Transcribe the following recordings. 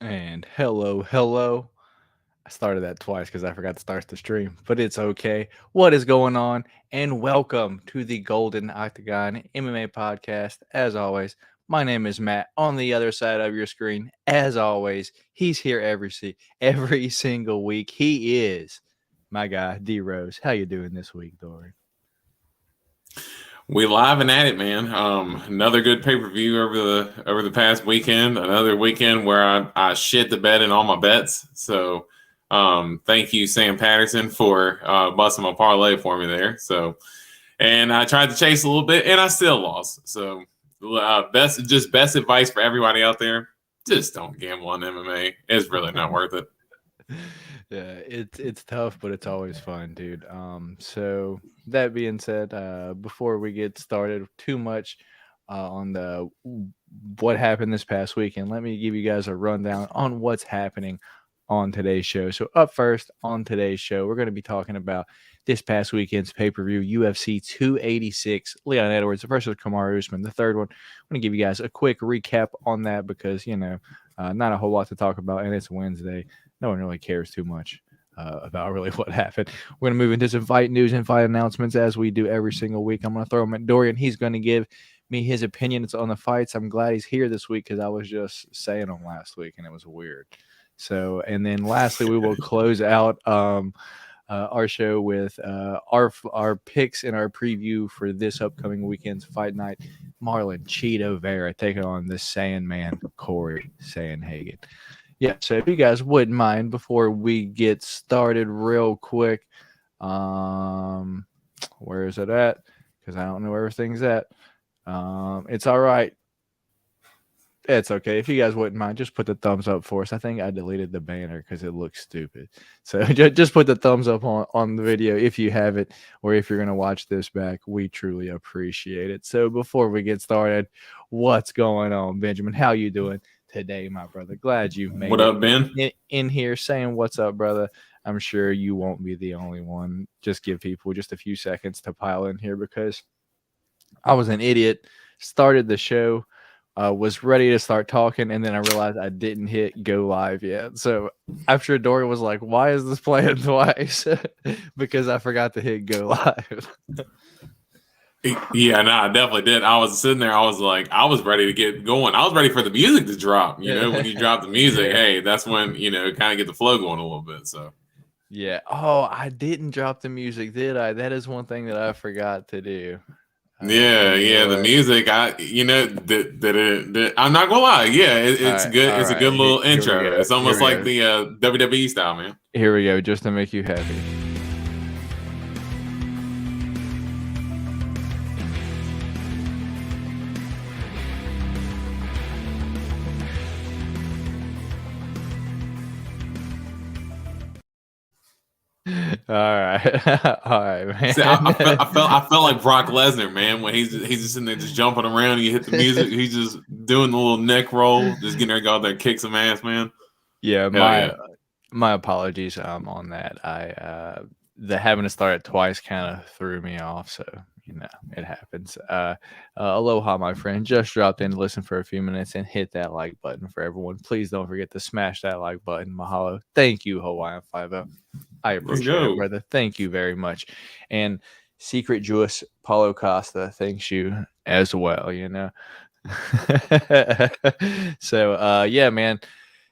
And hello. I started that twice because I forgot to start the stream, but it's okay. What is going on? And welcome to the Golden Octagon MMA podcast. As always, my name is Matt. On the other side of your screen, as always, he's here every single week. He is my guy, D Rose. How you doing this week, Dory? We live and at it, man. Another good pay per view over the past weekend. Another weekend where I shit the bed in all my bets. So, thank you, Sam Patterson, for busting my parlay for me there. So, and I tried to chase a little bit, and I still lost. So, best advice for everybody out there: just don't gamble on MMA. It's really not worth it. Yeah, it's tough, but it's always fun, dude. So that being said, before we get started too much on the what happened this past weekend, let me give you guys a rundown on what's happening on today's show. So up first on today's show, we're going to be talking about this past weekend's pay-per-view, UFC 286, Leon Edwards versus Kamaru Usman. The third one, I'm going to give you guys a quick recap on that because, not a whole lot to talk about, and it's Wednesday. No one really cares too much about really what happened. We're going to move into some fight news and fight announcements as we do every single week. I'm going to throw him at Dorian. He's going to give me his opinions on the fights. I'm glad he's here this week because I was just saying them last week and it was weird. So, and then lastly, we will close out our show with our picks and our preview for this upcoming weekend's fight night. Marlon Cheeto Vera taking on the Sandman Corey Sandhagen. Yeah, so if you guys wouldn't mind, before we get started real quick, where is it at? Because I don't know where everything's at. It's all right. It's okay. If you guys wouldn't mind, just put the thumbs up for us. I think I deleted the banner because it looks stupid. So just put the thumbs up on the video if you have it, or if you're going to watch this back. We truly appreciate it. So before we get started, what's going on, Benjamin? How you doing today, my brother? Glad you What made up, Ben? it in here saying what's up, brother. I'm sure you won't be the only one. Just give people just a few seconds to pile in here because I was an idiot. Started the show, was ready to start talking, and then I realized I didn't hit go live yet. So after Dory was like, "Why is this playing twice?" because I forgot to hit go live. Yeah, no, I definitely did. I was sitting there. I was like, I was ready to get going. I was ready for the music to drop. When you drop the music, Yeah. hey, that's when kind of get the flow going a little bit. So Yeah. Oh, I didn't drop the music, did I? That is one thing that I forgot to do. yeah, the Anyway. music. I'm not gonna lie. Yeah, All it's right. good. All It's a right. good little Here we intro. go. It's Here almost we like go. the WWE style, man. Here we go. Just to make you happy. All right. All right, See, man. I felt like Brock Lesnar, man, when he's just sitting there just jumping around. And you hit the music. He's just doing the little neck roll, just getting ready to go out there and kick some ass, man. Yeah, Hell my yeah. my apologies on that. The having to start it twice kind of threw me off, so it happens. Aloha, my friend. Just dropped in to listen for a few minutes and hit that like button for everyone. Please don't forget to smash that like button. Mahalo. Thank you, Hawaiian 50. I Let's appreciate it, go. brother. Thank you very much. And Secret Jewess Paulo Costa thanks you as well. So yeah, man.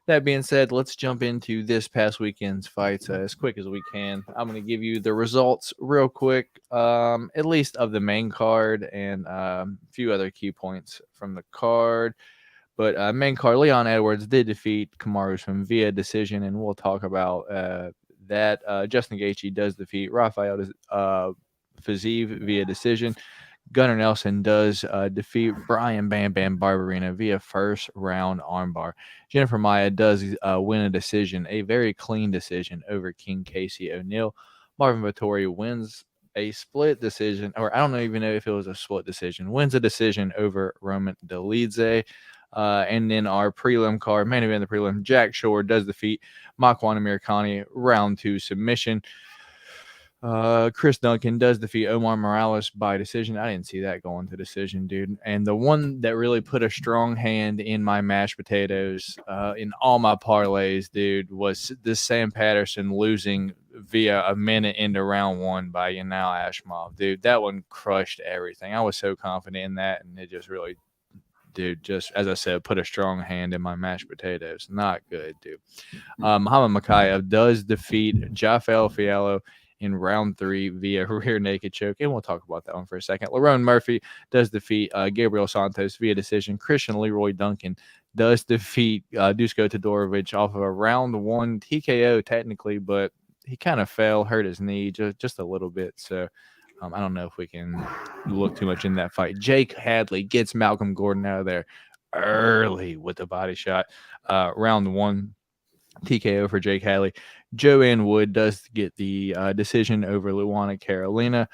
That being said, let's jump into this past weekend's fights as quick as we can. I'm going to give you the results real quick, at least of the main card and a few other key points from the card. But main card, Leon Edwards did defeat Kamaru Usman via decision, and we'll talk about that. Justin Gaethje does defeat Rafael Fiziev via decision. Gunnar Nelson does defeat Brian Bam Bam Barberina via first round armbar. Jennifer Maia does win a decision, a very clean decision over King Casey O'Neill. Marvin Vettori wins a split decision, or I don't even know if it was a split decision, wins a decision over Roman Dolidze. And then our prelim card, main event of the prelim, Jack Shore does defeat Makwan Amirkhani round 2 submission. Chris Duncan does defeat Omar Morales by decision. I didn't see that going to decision, dude. And the one that really put a strong hand in my mashed potatoes, in all my parlays, dude, was this Sam Patterson losing via a minute into round 1 by Yanal Ashmov. Dude, that one crushed everything. I was so confident in that, and it just really, dude, just as I said, put a strong hand in my mashed potatoes. Not good, dude. Muhammad Makayev does defeat Jafael Fiallo in round 3 via rear naked choke, and we'll talk about that one for a second. Lerone Murphy does defeat Gabriel Santos via decision. Christian Leroy Duncan does defeat Dusko Todorovic off of a round 1 TKO technically, but he kind of fell, hurt his knee just a little bit. So I don't know if we can look too much in that fight. Jake Hadley gets Malcolm Gordon out of there early with the body shot. Round 1 TKO for Jake Hadley. Joanne Wood does get the decision over Luana Carolina.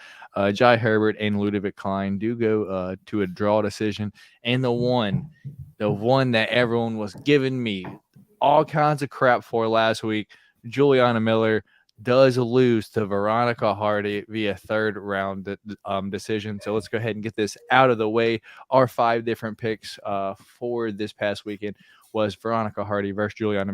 Jai Herbert and Ludovic Klein do go to a draw decision. And the one that everyone was giving me all kinds of crap for last week, Juliana Miller does lose to Veronica Hardy via third round decision. So let's go ahead and get this out of the way. Our 5 different picks for this past weekend was Veronica Hardy versus Juliana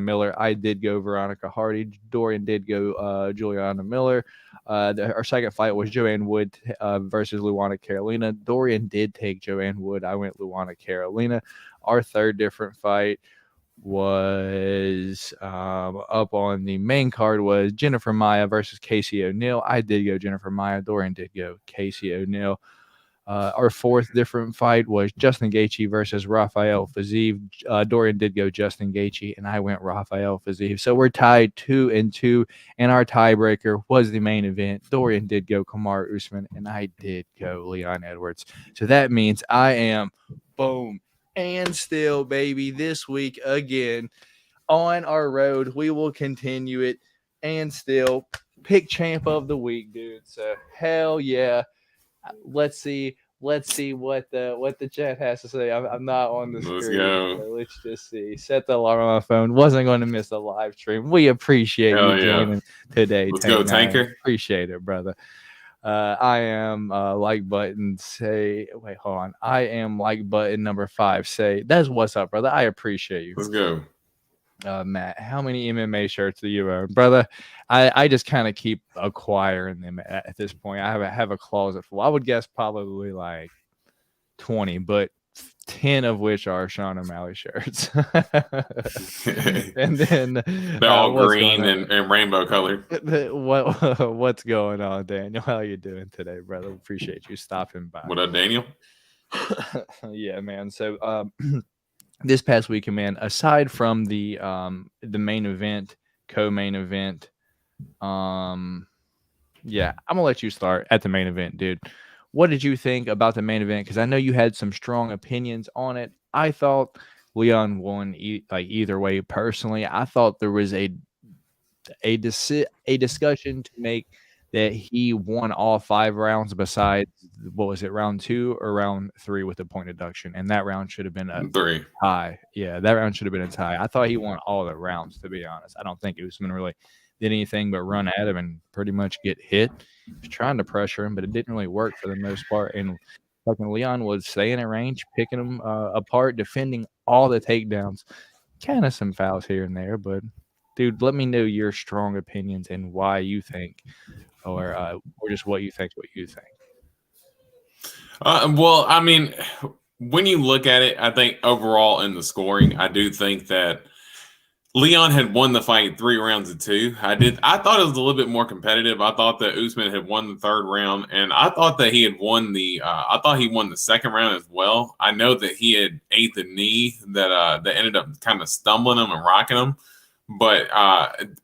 Miller. I did go Veronica Hardy. Dorian did go Juliana Miller. Our second fight was Joanne Wood versus Luana Carolina. Dorian did take Joanne Wood. I went Luana Carolina. Our third different fight was up on the main card was Jennifer Maia versus Casey O'Neill. I did go Jennifer Maia. Dorian did go Casey O'Neill. Our fourth different fight was Justin Gaethje versus Rafael Fiziev. Dorian did go Justin Gaethje, and I went Rafael Fiziev. So we're tied 2-2, and our tiebreaker was the main event. Dorian did go Kamaru Usman, and I did go Leon Edwards. So that means I am, boom, and still, baby, this week again on our road. We will continue it, and still pick champ of the week, dude. So hell yeah. Let's see what the chat has to say. I'm not on the Let's screen. go. So let's just see. Set the alarm on my phone. Wasn't going to miss the live stream. We appreciate Hell you joining today. Let's go, Tanker. Appreciate it, brother. I am like button. Say wait, hold on. I am like button number 5. Say that's what's up, brother. I appreciate you. Let's go. Matt, how many MMA shirts do you own, brother? I just kind of keep acquiring them at this point. I have a closet full. I would guess probably like 20, but 10 of which are Sean O'Malley shirts. And then they're all green and rainbow colored. What's going on, Daniel? How you doing today, brother? Appreciate you stopping by. What up, Daniel? Yeah, man. So this past weekend, man, aside from the main event, co-main event, yeah, I'm gonna let you start at the main event, dude. What did you think about the main event? Because I know you had some strong opinions on it. I thought Leon won either way. Personally, I thought there was a discussion to make that he won all 5 rounds besides, what was it, round 2 or round 3 with the point deduction, and that round should have been a 3 tie. Yeah, that round should have been a tie. I thought he won all the rounds, to be honest. I don't think Usman really did anything but run at him and pretty much get hit. He was trying to pressure him, but it didn't really work for the most part. And fucking Leon was staying at range, picking him apart, defending all the takedowns. Kind of some fouls here and there, but dude, let me know your strong opinions and why you think, or just what you think. Well, I mean, when you look at it, I think overall in the scoring, I do think that Leon had won the fight 3 rounds to 2. I thought it was a little bit more competitive. I thought that Usman had won the 3rd round, and I thought that he had won the. I thought he won the 2nd round as well. I know that he had ate the knee that ended up kind of stumbling him and rocking him. But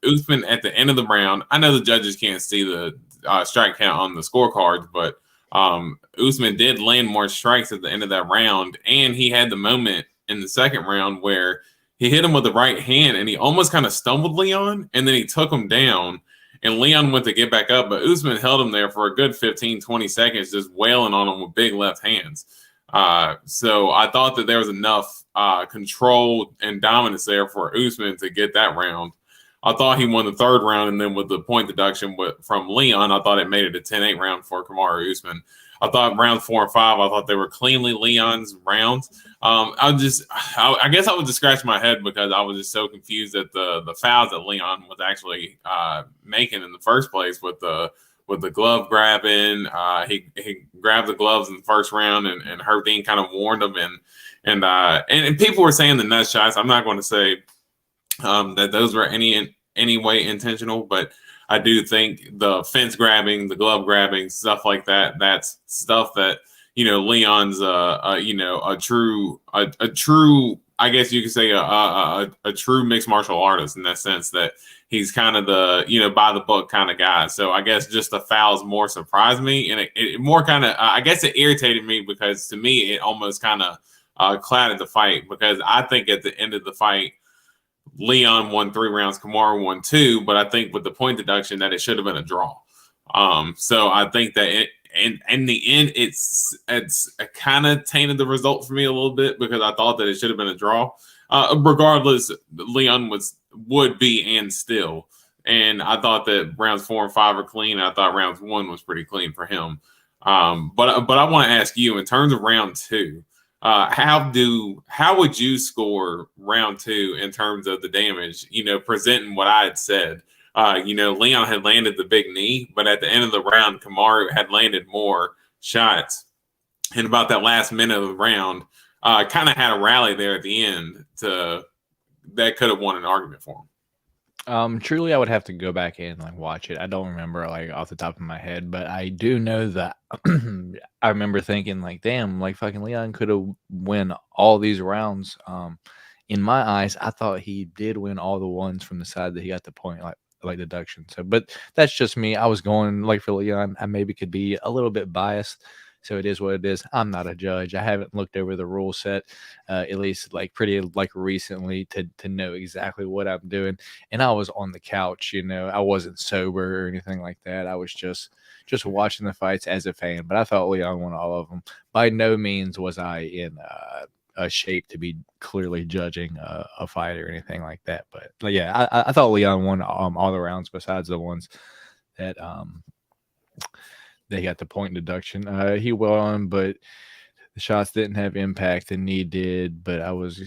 Usman at the end of the round, I know the judges can't see the strike count on the scorecards, but Usman did land more strikes at the end of that round, and he had the moment in the 2nd round where he hit him with the right hand, and he almost kind of stumbled Leon, and then he took him down, and Leon went to get back up, but Usman held him there for a good 15, 20 seconds, just wailing on him with big left hands. So I thought that there was enough control and dominance there for Usman to get that round. I thought he won the third round, and then with the point deduction from Leon, I thought it made it a 10-8 round for Kamaru Usman. I thought rounds 4 and 5, I thought they were cleanly Leon's rounds. I guess I was just scratching my head because I was just so confused at the fouls that Leon was actually making in the first place with the glove grabbing. He grabbed the gloves in the first round, and Herb Dean kind of warned him, and people were saying the nut shots. I'm not going to say that those were any way intentional, but I do think the fence grabbing, the glove grabbing, stuff like that, that's stuff that, Leon's a true, I guess you could say a true mixed martial artist in that sense, that he's kind of the, by the book kind of guy. So I guess just the fouls more surprised me, and it more kind of, I guess it irritated me because to me, it almost kind of clouded the fight, because I think at the end of the fight, Leon won 3 rounds, Kamaru won 2, but I think with the point deduction that it should have been a draw. So I think that in the end, it's kind of tainted the result for me a little bit, because I thought that it should have been a draw. Regardless, Leon would be and still. And I thought that rounds 4 and 5 are clean. I thought rounds 1 was pretty clean for him. But I want to ask you, in terms of round 2, how would you score round 2 in terms of the damage, presenting what I had said? Leon had landed the big knee, but at the end of the round, Kamaru had landed more shots. And about that last minute of the round, kind of had a rally there at the end that could have won an argument for him. Truly, I would have to go back and watch it. I don't remember off the top of my head, but I do know that I remember thinking damn, fucking Leon could have win all these rounds. In my eyes, I thought he did win all the ones from the side that he got the point deduction. So, but that's just me. I was going for Leon. I maybe could be a little bit biased. So it is what it is. I'm not a judge. I haven't looked over the rule set, at least pretty recently to know exactly what I'm doing. And I was on the couch, I wasn't sober or anything like that. I was just watching the fights as a fan. But I thought Leon won all of them. By no means was I in a shape to be clearly judging a fight or anything like that. But yeah, I thought Leon won all the rounds besides the ones that they got the point deduction. He won, but the shots didn't have impact. The knee did, but I was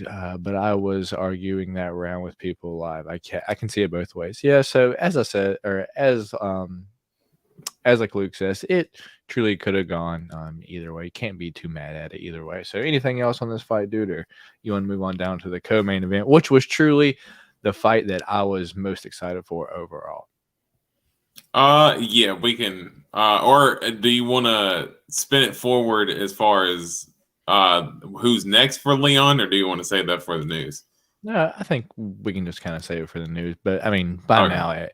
arguing that round with people live. I can see it both ways. Yeah. So as I said, or as Luke says, it truly could have gone either way. You can't be too mad at it either way. So anything else on this fight, dude, or you want to move on down to the co-main event, which was truly the fight that I was most excited for overall? Yeah, we can. Or do you want to spin it forward as far as who's next for Leon, or do you want to save that for the news? No, I think we can just kind of save it for the news. But I mean, by now,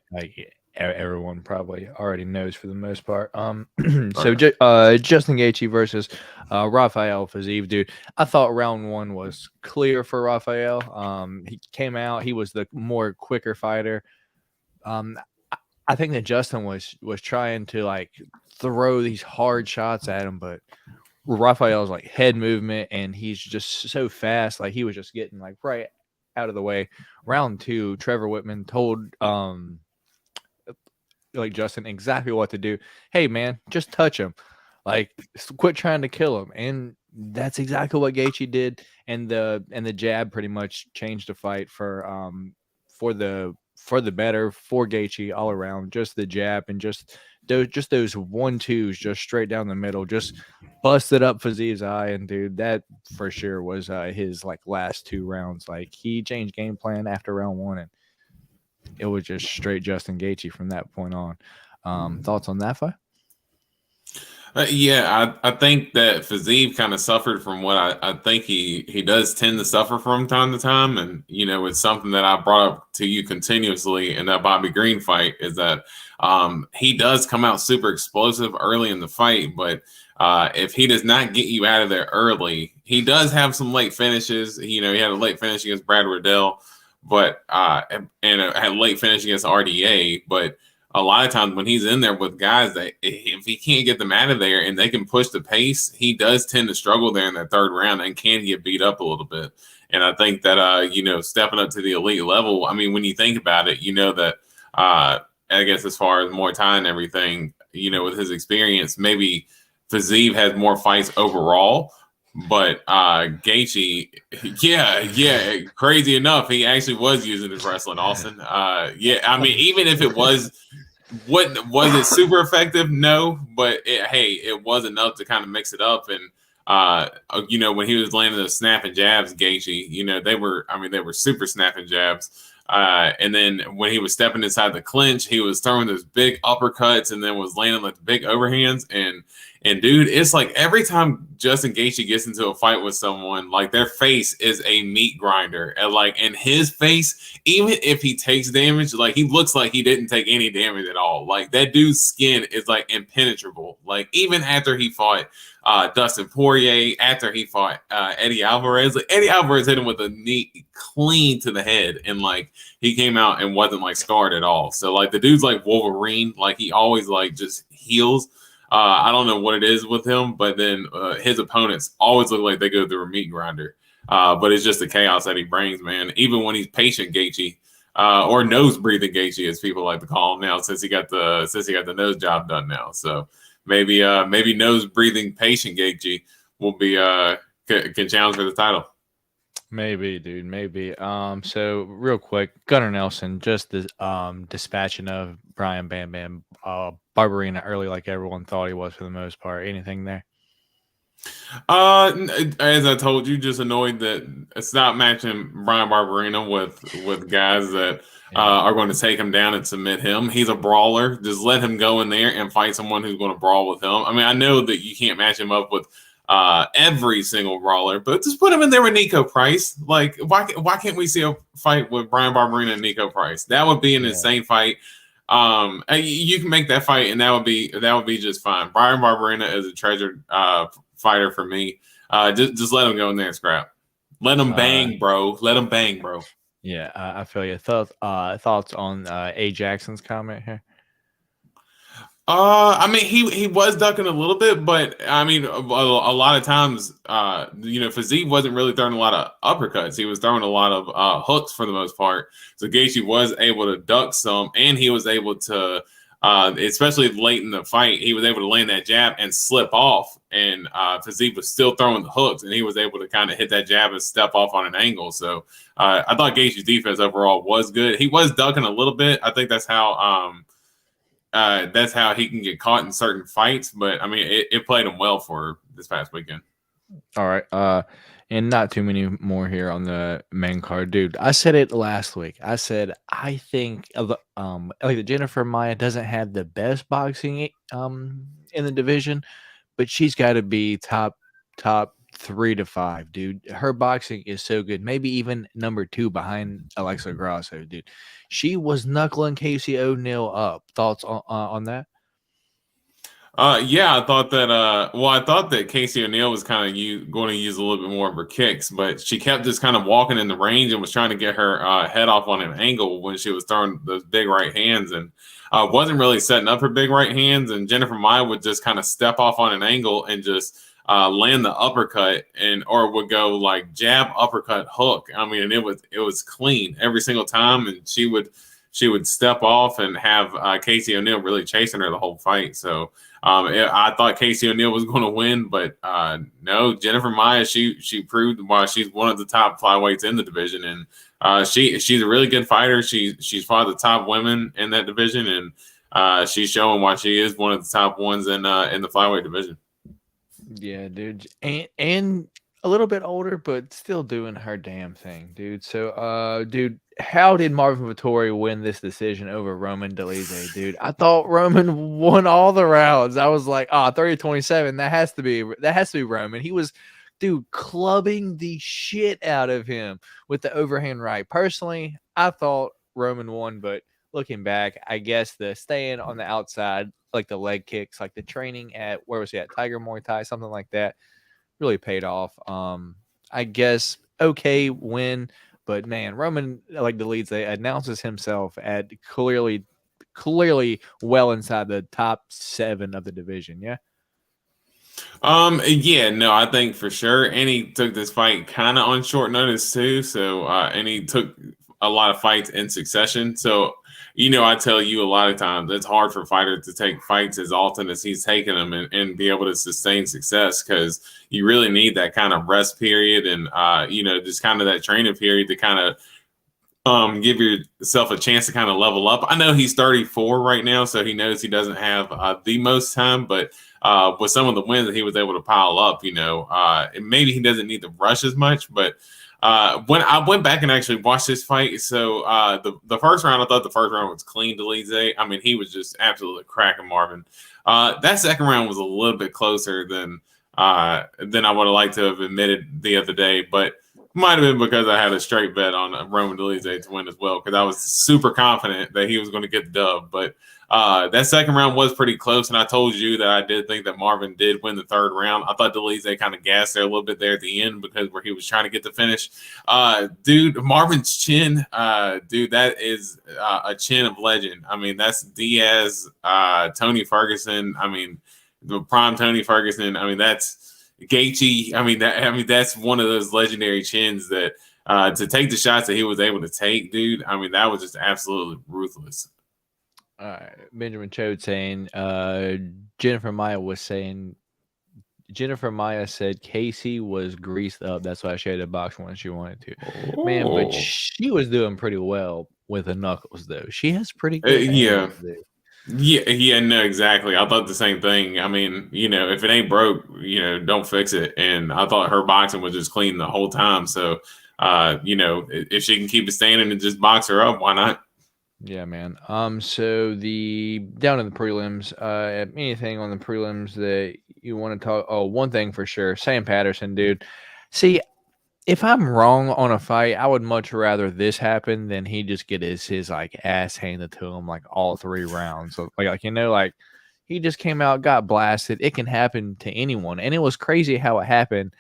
everyone probably already knows for the most part. So Justin Gaethje versus Rafael Fiziev, dude. I thought round 1 was clear for Rafael. He came out. He was the more quicker fighter. I think that Justin was trying to throw these hard shots at him, but Rafael's head movement, and he's just so fast. He was just getting right out of the way. Round 2, Trevor Whitman told Justin exactly what to do. Hey man, just touch him. Quit trying to kill him. And that's exactly what Gaethje did. And the jab pretty much changed the fight for the better for Gaethje all around. Just the jab and just those 1-2s just straight down the middle, just busted up Fiziev's eye. And dude, that for sure was his last 2 rounds. He changed game plan after round 1, and it was just straight Justin Gaethje from that point on. Thoughts on that fight? Yeah, I think that Fiziev kind of suffered from what I think he does tend to suffer from time to time. And, it's something that I brought up to you continuously in that Bobby Green fight, is that he does come out super explosive early in the fight. But if he does not get you out of there early, he does have some late finishes. He had a late finish against Brad Riddell, but and a late finish against RDA. But a lot of times when he's in there with guys that if he can't get them out of there and they can push the pace, he does tend to struggle there in that third round and can get beat up a little bit. And I think that stepping up to the elite level. I mean, when you think about it, that I guess as far as Muay Thai and everything, with his experience, maybe Fiziev has more fights overall. But Gaethje, yeah, crazy enough, he actually was using his wrestling, Austin. Yeah, I mean, even if it was it super effective? No, but it was enough to kind of mix it up. And when he was landing those snapping jabs, Gaethje, they were super snapping jabs. And then when he was stepping inside the clinch, he was throwing those big uppercuts and then was landing like the big overhands. And dude, it's like every time Justin Gaethje gets into a fight with someone, like their face is a meat grinder. And his face, even if he takes damage, like he looks like he didn't take any damage at all. Like that dude's skin is like impenetrable. Like even after he fought Dustin Poirier, after he fought Eddie Alvarez, like Eddie Alvarez hit him with a knee clean to the head, and like he came out and wasn't like scarred at all. So like the dude's like Wolverine, like he always like just heals. I don't know what it is with him, but then his opponents always look like they go through a meat grinder. But it's just the chaos that he brings, man. Even when he's patient Gaethje, or nose breathing Gaethje, as people like to call him now, since he got the nose job done now. So maybe nose breathing patient Gaethje will be can challenge for the title. Maybe, dude. Maybe. So real quick, Gunnar Nelson just dispatching of Brian Bam Bam Barberina early, like everyone thought he was for the most part. Anything there? As I told you, just annoyed that it's not matching Brian Barberina with guys that are going to take him down and submit him. He's a brawler. Just let him go in there and fight someone who's going to brawl with him. I mean, I know that you can't match him up with every single brawler, but just put him in there with Nico Price. Like, why can't we see a fight with Brian Barberina and Nico Price? That would be an insane fight. You can make that fight, and that would be just fine. Brian Barberina is a treasured fighter for me. Just let him go in there and scrap. Let him bang, bro. Let him bang, bro. Yeah, I feel you. Thoughts on A. Jackson's comment here? I mean, he was ducking a little bit, but I mean, a lot of times, Fiziev wasn't really throwing a lot of uppercuts. He was throwing a lot of hooks for the most part. So Gaethje was able to duck some, and he was able to, especially late in the fight, he was able to land that jab and slip off. And Fiziev was still throwing the hooks, and he was able to kind of hit that jab and step off on an angle. So I thought Gaethje's defense overall was good. He was ducking a little bit. I think that's how he can get caught in certain fights. But I mean, it played him well for this past weekend. All right. And not too many more here on the main card, dude. I said it last week. I said I think like Jennifer Maia doesn't have the best boxing in the division, but she's got to be top 3 to 5, dude. Her boxing is so good. Maybe even number 2 behind Alexa Grasso, dude. She was knuckling Casey O'Neill up. Thoughts on that? Yeah, I thought that Casey O'Neill was kind of going to use a little bit more of her kicks, but she kept just kind of walking in the range and was trying to get her head off on an angle when she was throwing those big right hands, and wasn't really setting up her big right hands. And Jennifer Maia would just kind of step off on an angle and just land the uppercut, or would go like jab, uppercut, hook. I mean, it was clean every single time, and she would step off and have Casey O'Neill really chasing her the whole fight. So I thought Casey O'Neill was going to win, but no, Jennifer Maia, she proved why she's one of the top flyweights in the division, and she's a really good fighter. She's fought the top women in that division, and she's showing why she is one of the top ones in the flyweight division. Yeah, dude, and a little bit older, but still doing her damn thing, dude. So, dude, how did Marvin Vettori win this decision over Roman Dolidze, dude? I thought Roman won all the rounds. I was like, 30-27. That has to be Roman. He was, dude, clubbing the shit out of him with the overhand right. Personally, I thought Roman won, but looking back, I guess the staying on the outside, like the leg kicks, like the training at, where was he at? Tiger Muay Thai, something like that, really paid off. I guess okay win, but man, Roman, like the leads, they announces himself at clearly well inside the top 7 of the division. Yeah. Yeah, no, I think for sure. And he took this fight kind of on short notice too. So, and he took a lot of fights in succession. So, I tell you a lot of times it's hard for fighters to take fights as often as he's taken them and be able to sustain success because you really need that kind of rest period and, just kind of that training period to kind of give yourself a chance to kind of level up. I know he's 34 right now, so he knows he doesn't have the most time, but with some of the wins that he was able to pile up, maybe he doesn't need to rush as much. But when I went back and actually watched this fight, so the first round, I thought the first round was clean to Lize. I mean, he was just absolutely cracking Marvin. That second round was a little bit closer than I would have liked to have admitted the other day, but might have been because I had a straight bet on Roman Dolidze to win as well because I was super confident that he was going to get the dub. But that second round was pretty close, and I told you that I did think that Marvin did win the third round. I thought Dolidze kind of gassed there a little bit there at the end because where he was trying to get the finish. Dude, Marvin's chin, dude, that is a chin of legend. I mean, that's Diaz, Tony Ferguson. I mean, the prime Tony Ferguson. I mean, that's Gaethje. That's one of those legendary chins that to take the shots that he was able to take, dude. I mean, that was just absolutely ruthless. Benjamin Chode saying, Jennifer Maya said Casey was greased up. That's why she had to box when she wanted to. Oh. Man, but she was doing pretty well with the knuckles, though. She has pretty good yeah. angles, dude. Yeah, no, exactly. I thought the same thing. I mean, if it ain't broke, don't fix it. And I thought her boxing was just clean the whole time. So, if she can keep it standing and just box her up, why not? Yeah, man. So the down in the prelims, anything on the prelims that you want to talk? Oh, one thing for sure, Sam Patterson, dude. See, if I'm wrong on a fight, I would much rather this happen than he just get his like ass handed to him like all 3 rounds. So like he just came out, got blasted. It can happen to anyone, and it was crazy how it happened.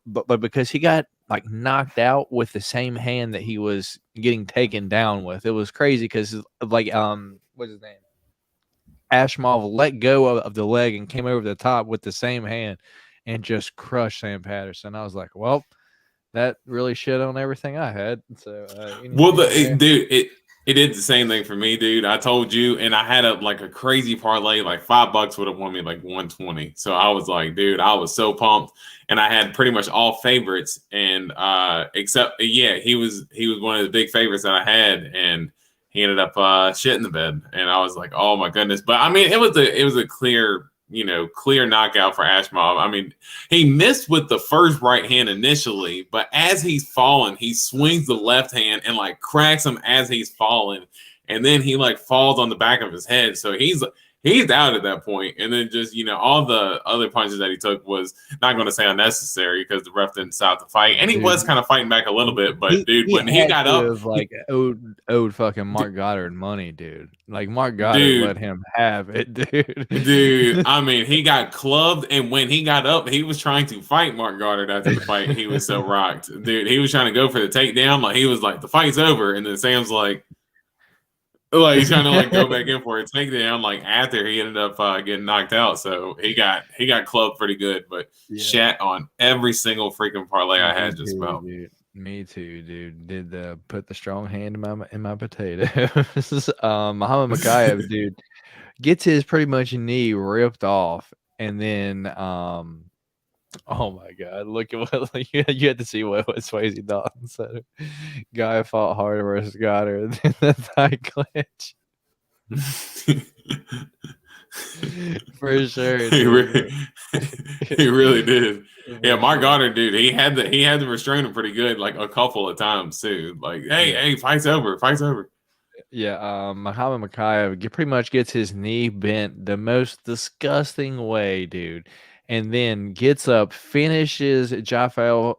But because he got like knocked out with the same hand that he was getting taken down with, it was crazy because like what's his name? Ashmov let go of the leg and came over the top with the same hand and just crushed Sam Patterson. I was like, well, that really shit on everything I had. So, it did the same thing for me, dude. I told you, and I had a crazy parlay, like $5 would have won me like 120. So I was like, dude, I was so pumped, and I had pretty much all favorites, and except he was one of the big favorites that I had, and he ended up shit in the bed, and I was like, oh my goodness. But I mean, it was a clear knockout for Ashmov. I mean, he missed with the first right hand initially, but as he's falling, he swings the left hand and like cracks him as he's falling, and then he like falls on the back of his head. So he's out at that point, and then just all the other punches that he took was not going to say unnecessary because the ref didn't stop the fight, and he was kind of fighting back a little bit. But when he got up, like owed fucking Mark Goddard money, dude. Like Mark Goddard let him have it, dude. Dude, I mean, he got clubbed, and when he got up, he was trying to fight Mark Goddard after the fight. He was so rocked, dude. He was trying to go for the takedown, like he was like, the fight's over, and then Sam's like he's trying to like go back in for a takedown, like after he ended up getting knocked out. So he got clubbed pretty good, but shat on every single freaking parlay I had just about. Dude. Me too, dude. Did put the strong hand in my potatoes. Muhammad Makayev, dude, gets his pretty much knee ripped off, and then oh my god, look at what you had to see what Swayze Dalton said. Guy fought harder versus Goddard than the thigh clinch. For sure. He really did. Yeah, Mark Goddard, dude, he had to restrain him pretty good, like a couple of times too. Like, hey, fight's over. Yeah, Muhammad Makayev pretty much gets his knee bent the most disgusting way, dude, and then gets up, finishes Fiallo,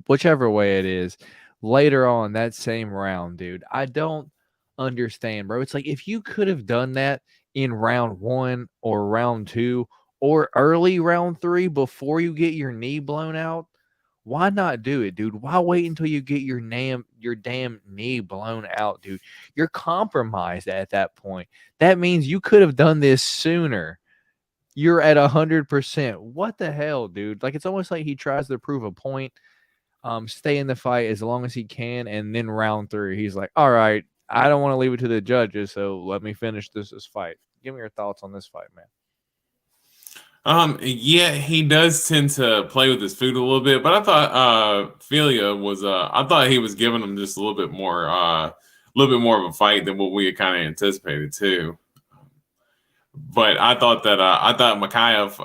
whichever way it is, later on that same round, dude. I don't understand, bro. It's like if you could have done that in round 1 or round 2 or early round 3 before you get your knee blown out, why not do it, dude? Why wait until you get your damn knee blown out, dude? You're compromised at that point. That means you could have done this sooner. you're at 100%. What the hell, dude? Like, it's almost like he tries to prove a point, stay in the fight as long as he can, and then round 3, he's like, all right, I don't want to leave it to the judges, so let me finish this fight. Give me your thoughts on this fight, man. Yeah, he does tend to play with his food a little bit, but I thought Filia was I thought he was giving him just a little bit more of a fight than what we had kind of anticipated too. But I thought Makayev.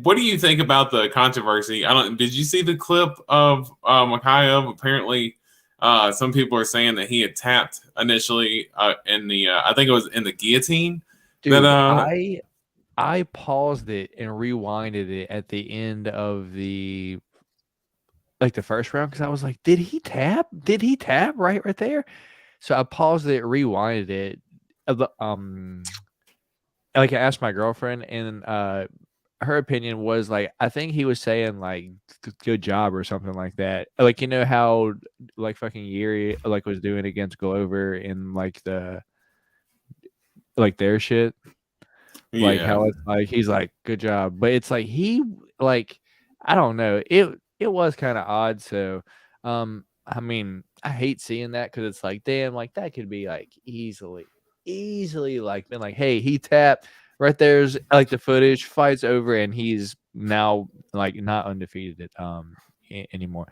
What do you think about the controversy? I don't. Did you see the clip of Makayev? Apparently, some people are saying that he had tapped initially in the. I think it was in the guillotine. Dude, I paused it and rewinded it at the end of the first round because I was like, did he tap? Did he tap right there? So I paused it, rewinded it. Like I asked my girlfriend, and her opinion was like, I think he was saying like good job or something like that. Like, you know how like fucking Yuri like was doing against Glover in like their shit. Like how it's like he's like good job, but it's like he like I don't know, it was kind of odd. So I mean, I hate seeing that because it's like, damn, like that could be like easily like been like, hey, he tapped right there's like the footage, fight's over, and he's now like not undefeated anymore.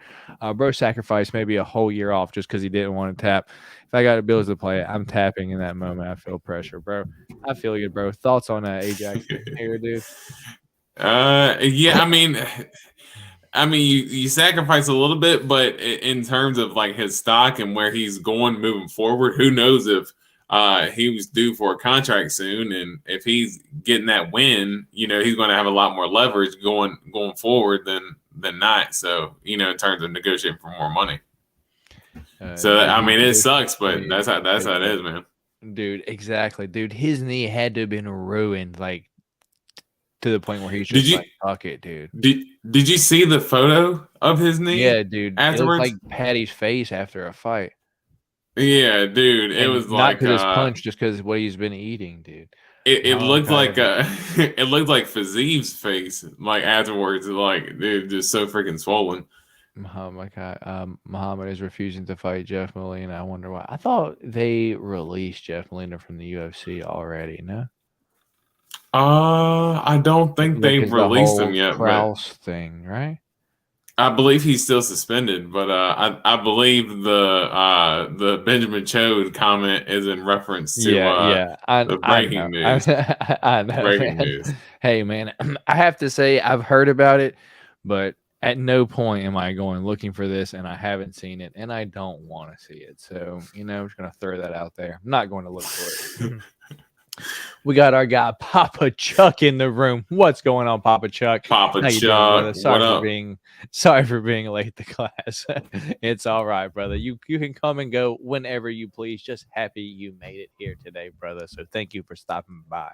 Bro sacrificed maybe a whole year off just because he didn't want to tap. If I got bills to play, I'm tapping in that moment. I feel pressure, bro. I feel you, bro. Thoughts on Ajax here, dude? Yeah, I mean, you sacrifice a little bit, but in terms of like his stock and where he's going moving forward, who knows if he was due for a contract soon, and if he's getting that win, you know, he's going to have a lot more leverage going forward than not. So, you know, in terms of negotiating for more money. So I mean, it sucks, but that's how it is, man. Dude, exactly, dude. His knee had to have been ruined, like to the point where he's just like, fuck it, dude. Did you see the photo of his knee? Yeah, dude. Afterwards, it looked like Patty's face after a fight. Yeah, dude. It was not like because his punch, just because what he's been eating, dude. It looked like it looked like Faziv's face, like afterwards, like dude, just so freaking swollen. Muhammad is refusing to fight Jeff Molina. I wonder why. I thought they released Jeff Molina from the UFC already. No. I don't think they've released him yet. Kraus thing, right? I believe he's still suspended, but I believe the Benjamin Chode comment is in reference to the breaking news. I know. Breaking news. Hey man, I have to say I've heard about it, but at no point am I going looking for this, and I haven't seen it, and I don't want to see it. So, you know, I'm just going to throw that out there. I'm not going to look for it. We got our guy Papa Chuck in the room. What's going on, Papa Chuck? Papa Chuck, sorry for being late to class. It's all right, brother. You can come and go whenever you please. Just happy you made it here today, brother. So thank you for stopping by.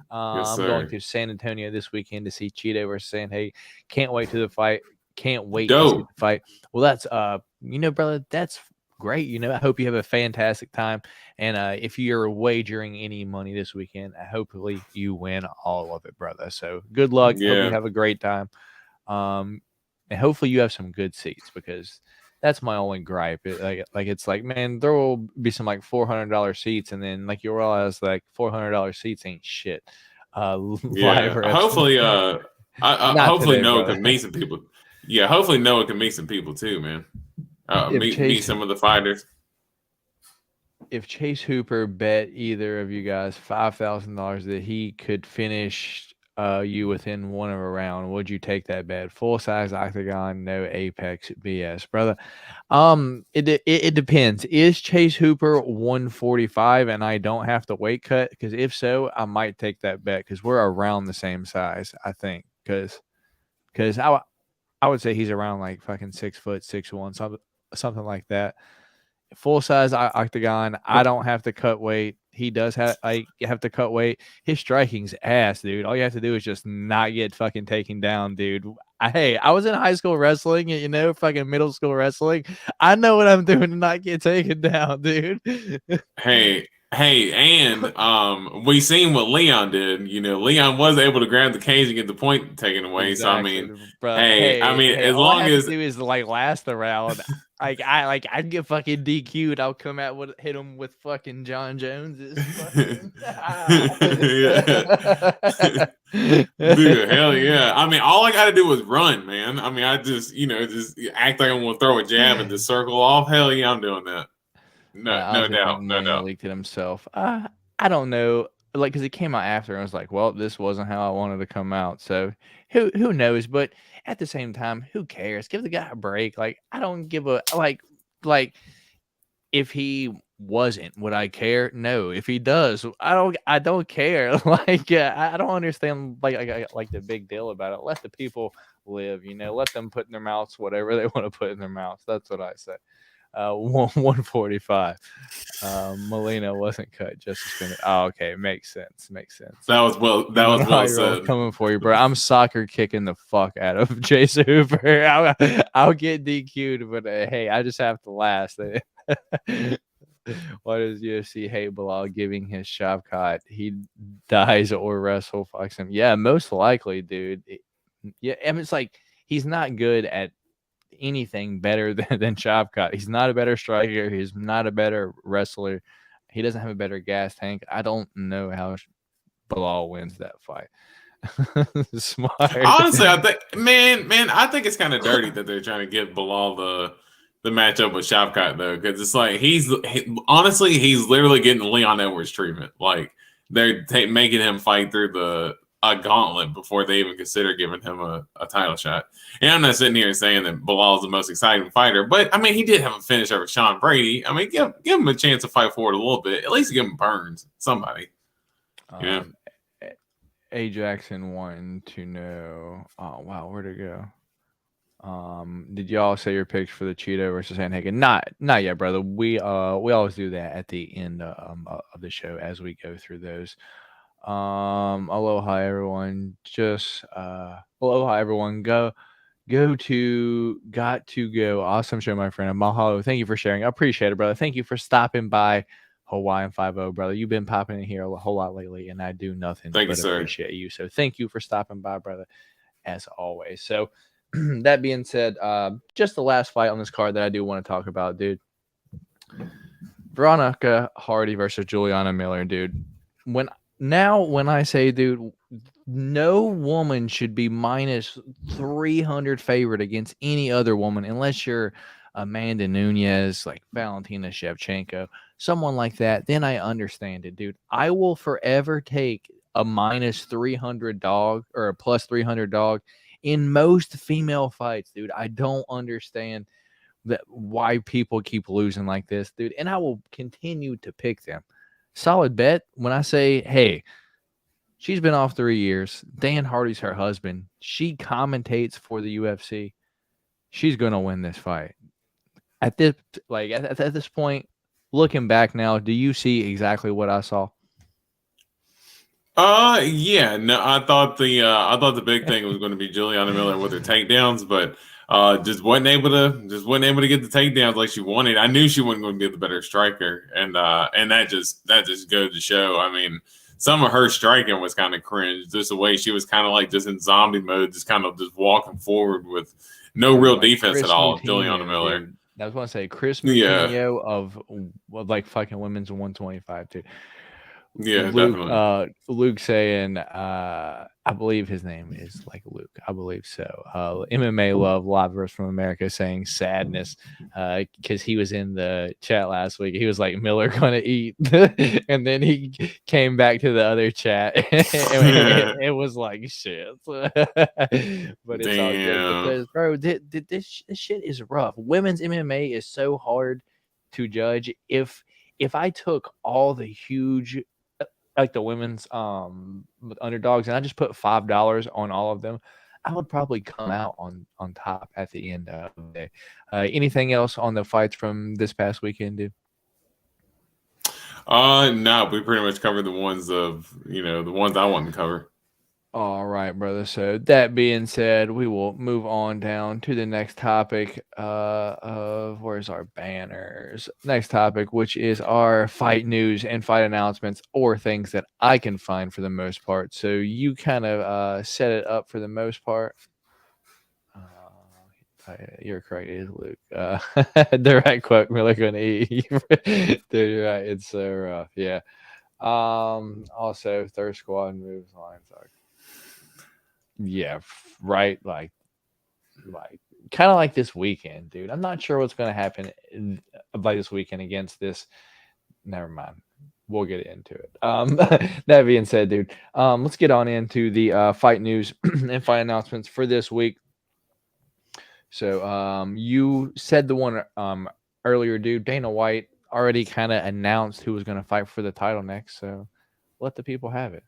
Yes, I'm going to San Antonio this weekend to see Cheeto versus Sandhagen. Can't wait to the fight. Can't wait to see the fight. Well, that's you know, brother, that's great. You know, I hope you have a fantastic time. And if you're wagering any money this weekend, hopefully you win all of it, brother. So good luck. Yeah. Hope you have a great time. And hopefully you have some good seats, because that's my only gripe. It's like, man, there will be some like $400 seats, and then like you realize like $400 seats ain't shit. Hopefully, hopefully Noah can meet some people. Yeah, hopefully Noah can meet some people too, man. Meet some of the fighters. If Chase Hooper bet either of you guys $5,000 that he could finish you within one of a round, would you take that bet? Full size octagon, no apex BS, brother. It depends. Is Chase Hooper 145 and I don't have to weight cut? Because if so, I might take that bet, because we're around the same size, I think. Because I would say he's around like fucking 6 foot, 6'1", something like that. Full size octagon. I don't have to cut weight. He does have to cut weight. His striking's ass, dude. All you have to do is just not get fucking taken down, dude. I was in high school wrestling, you know, fucking middle school wrestling. I know what I'm doing to not get taken down, dude. Hey, Hey, and we seen what Leon did. You know, Leon was able to grab the cage and get the point taken away. So I Exactly, mean, bro. hey, I mean, Hey, as all I long have to as do is like last the round. I'd get fucking DQ'd. I'll come out with hit him with fucking John Jones's fucking. yeah. Dude, hell yeah. I mean, all I got to do is run, man. I mean, I just, just act like I'm going to throw a jab and just circle off. Hell yeah, I'm doing that. I No, no honestly doubt. think No Molina doubt. leaked it himself. I don't know, like, because it came out after, and I was like, well, this wasn't how I wanted to come out. So who knows? But at the same time, who cares? Give the guy a break. Like, I don't give a like if he wasn't, would I care? No. If he does, I don't care. Like, I don't understand like the big deal about it. Let the people live. Let them put in their mouths whatever they want to put in their mouths. That's what I say. 145. Molina wasn't cut, just suspended. Oh, okay, makes sense. That was well. That was well said. Coming for you, bro. I'm soccer kicking the fuck out of Jason Hooper. I'll get DQ'd, but hey, I just have to last. Why does UFC hate Bilal giving his Shavkat? He dies or wrestle fucks him. Yeah, most likely, dude. Yeah, I mean, it's like he's not good at anything better than Shavkat. He's not a better striker. He's not a better wrestler. He doesn't have a better gas tank. I don't know how Bilal wins that fight. Smart. Honestly, I think, man, I think it's kind of dirty that they're trying to give Bilal the matchup with Shavkat though, because it's like honestly he's literally getting Leon Edwards treatment. Like they're making him fight through a gauntlet before they even consider giving him a title shot. And I'm not sitting here saying that Bilal is the most exciting fighter, but I mean he did have a finish over Sean Brady. I mean give him a chance to fight forward a little bit. At least give him Burns, somebody. Yeah. A Jackson wanting to know. Oh wow, where'd it go? Did y'all say your picks for the Cheeto versus Sandhagen? Not yet, brother. We always do that at the end of the show as we go through those. Aloha everyone. Just aloha everyone. Go to got to go. Awesome show, my friend. Mahalo. Thank you for sharing. I appreciate it, brother. Thank you for stopping by. Hawaiian 5-0, brother. You've been popping in here a whole lot lately, and I do nothing Thank but you, sir. appreciate you. So thank you for stopping by, brother, as always. So that being said, just the last fight on this card that I do want to talk about, dude. Veronica Hardy versus Juliana Miller, dude. When I say, dude, no woman should be minus 300 favorite against any other woman unless you're Amanda Nunes, like Valentina Shevchenko, someone like that, then I understand it, dude. I will forever take a minus 300 dog or a plus 300 dog in most female fights, dude. I don't understand why people keep losing like this, dude. And I will continue to pick them. Solid bet when I say, hey, she's been off 3 years. Dan Hardy's her husband. She commentates for the UFC. She's going to win this fight. At this point, looking back now, do you see exactly what I saw? Yeah, no, I thought the big thing was going to be Juliana Miller with her takedowns, but just wasn't able to get the takedowns like she wanted. I knew she wasn't going to be the better striker, and that just goes to show. I mean, some of her striking was kind of cringe. Just the way she was kind of like just in zombie mode, just kind of just walking forward with no real defense at all. Juliana Miller. Dude. I was going to say Chris Moutinho of like fucking women's 125, dude. Yeah, definitely. Luke saying, I believe his name is like Luke. I believe so. MMA Love Live verse from America saying sadness because he was in the chat last week. He was like, Miller gonna eat. And then he came back to the other chat and it was like shit. But it's all good because, bro, this shit is rough. Women's MMA is so hard to judge. If I took all the huge like the women's underdogs and I just put $5 on all of them, I would probably come out on top at the end of the day. Anything else on the fights from this past weekend, dude? No, we pretty much covered the ones I wanted to cover. All right, brother. So that being said, we will move on down to the next topic of where's our banners? Next topic, which is our fight news and fight announcements or things that I can find for the most part. So you kind of set it up for the most part. You're correct. It is Luke. The right quote. We're looking to eat. Dude, you're right. It's so rough. Yeah. Also, third squad moves lines. Yeah, right. Like kind of like this weekend, dude. I'm not sure what's going to happen by this weekend against this. Never mind. We'll get into it. That being said, dude, let's get on into the fight news and fight announcements for this week. So, you said the one earlier, dude. Dana White already kind of announced who was going to fight for the title next. So, let the people have it.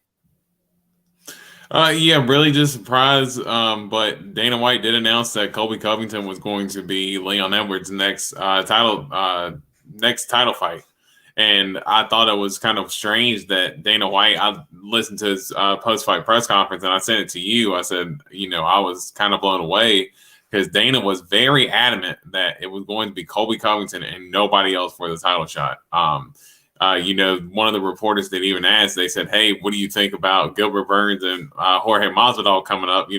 Yeah, really just surprised. But Dana White did announce that Colby Covington was going to be Leon Edwards' next title fight. And I thought it was kind of strange that Dana White. I listened to his post-fight press conference, and I sent it to you. I said, I was kind of blown away because Dana was very adamant that it was going to be Colby Covington and nobody else for the title shot. One of the reporters that even asked, they said, "Hey, what do you think about Gilbert Burns and Jorge Masvidal coming up?"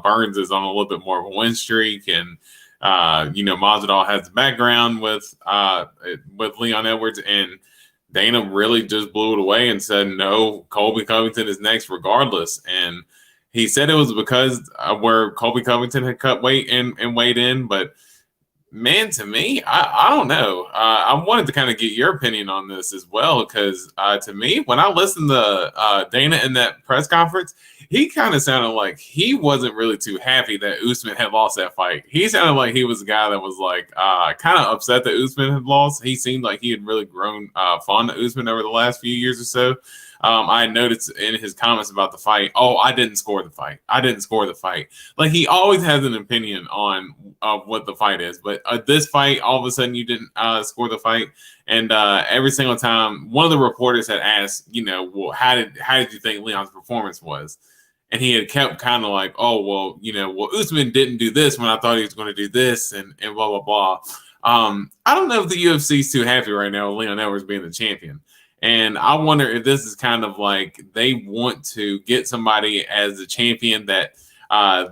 Burns is on a little bit more of a win streak, and Masvidal has the background with Leon Edwards, and Dana really just blew it away and said, "No, Colby Covington is next, regardless." And he said it was because where Colby Covington had cut weight and weighed in, but. Man, to me, I don't know. I wanted to kind of get your opinion on this as well, because to me, when I listened to Dana in that press conference, he kind of sounded like he wasn't really too happy that Usman had lost that fight. He sounded like he was a guy that was like kind of upset that Usman had lost. He seemed like he had really grown fond of Usman over the last few years or so. I noticed in his comments about the fight, I didn't score the fight. I didn't score the fight. Like, he always has an opinion on what the fight is. But this fight, all of a sudden, you didn't score the fight. And every single time, one of the reporters had asked, well, how did you think Leon's performance was? And he had kept kind of like, Usman didn't do this when I thought he was going to do this, and blah, blah, blah. I don't know if the UFC is too happy right now with Leon Edwards being the champion. And I wonder if this is kind of like they want to get somebody as the champion that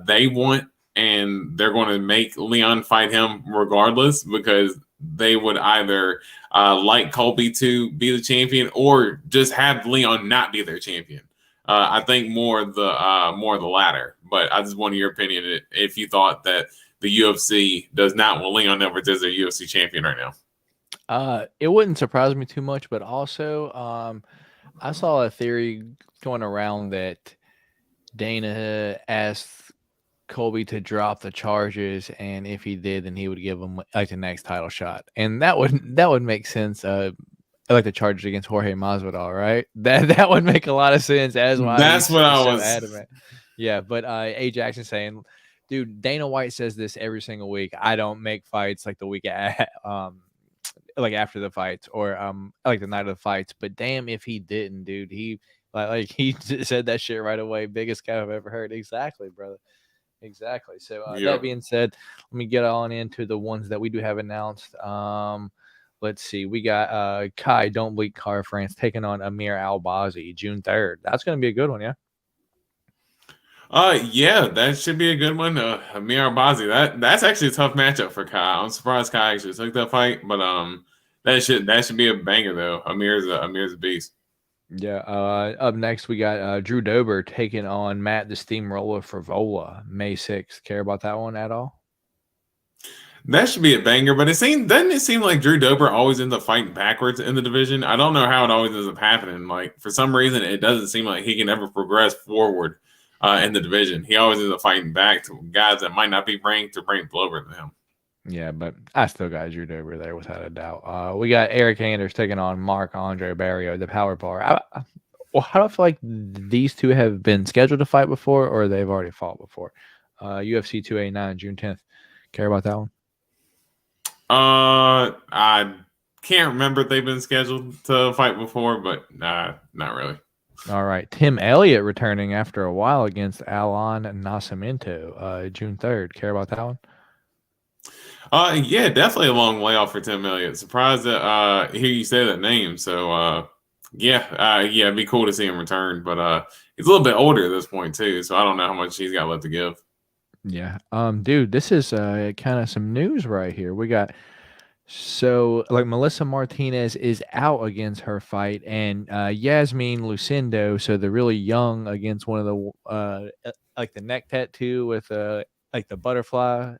they want, and they're going to make Leon fight him regardless, because they would either like Colby to be the champion or just have Leon not be their champion. I think more the latter. But I just want your opinion if you thought that the UFC does not want Leon Edwards as their UFC champion right now. It wouldn't surprise me too much, but also, I saw a theory going around that Dana asked Colby to drop the charges, and if he did, then he would give him like the next title shot, and that would make sense. Like the charges against Jorge Masvidal, right? That would make a lot of sense as why That's he's what I so was adamant. Yeah, but A. Jackson saying, dude, Dana White says this every single week. I don't make fights like the week like after the fights or like the night of the fights. But damn, if he didn't, dude, he he said that shit right away. Biggest guy I've ever heard. Exactly, brother. Exactly. So that being said, let me get on into the ones that we do have announced. Let's see. We got Kai Don't Bleed Car France taking on Amir Albazi June 3rd. That's going to be a good one, yeah. Yeah, that should be a good one. Amir Albazi, that's actually a tough matchup for Kai. I'm surprised Kai actually took that fight, but that should be a banger though. Amir's a beast. Yeah. Up next we got Drew Dober taking on Matt the Steamroller Frivola May 6th. Care about that one at all? That should be a banger, but doesn't it seem like Drew Dober always ends up fighting backwards in the division? I don't know how it always ends up happening. Like, for some reason, it doesn't seem like he can ever progress forward in the division. He always ends up fighting back to guys that might not be ranked or ranked lower than him. Yeah, but I still got Drew Dober there without a doubt. We got Eric Anders taking on Mark Andre Barrio, the Power Bar. How do I feel like these two have been scheduled to fight before, or they've already fought before? UFC 289, June 10th. Care about that one? I can't remember if they've been scheduled to fight before, but not really. All right. Tim Elliott returning after a while against Alan Nascimento, June 3rd. Care about that one? Yeah, definitely a long layoff for Tim Elliott. Surprised that hear you say that name. So yeah, it'd be cool to see him return. But he's a little bit older at this point too, so I don't know how much he's got left to give. Yeah. Dude, this is kind of some news right here. We got like Melissa Martinez is out against her fight, and Yasmin Lucindo, so the really young against one of the like the neck tattoo with like the butterfly,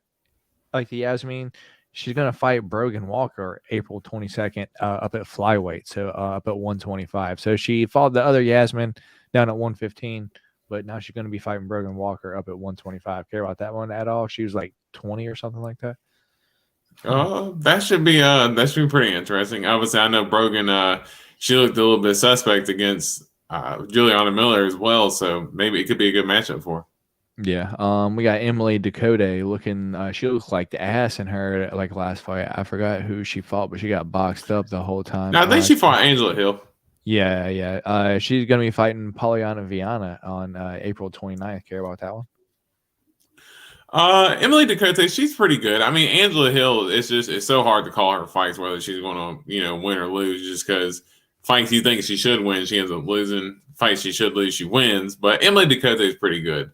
like the Yasmin. She's gonna fight Brogan Walker April 22nd up at flyweight, so up at 125. So she fought the other Yasmin down at 115, but now she's gonna be fighting Brogan Walker up at 125. Care about that one at all? She was like 20 or something like that. That should be pretty interesting. Obviously, I know Brogan. She looked a little bit suspect against Juliana Miller as well, so maybe it could be a good matchup for her. Yeah. We got Emily Dakota looking. She looked like the ass in her like last fight. I forgot who she fought, but she got boxed up the whole time. Now, I think she fought Angela Hill. Yeah, yeah. She's gonna be fighting Polyana Viana on April 29th. Care about that one? Emily Dakota, she's pretty good. I mean, Angela Hill, it's so hard to call her fights whether she's going to win or lose, just because fights you think she should win, she ends up losing. Fights she should lose, she wins. But Emily Dakota is pretty good.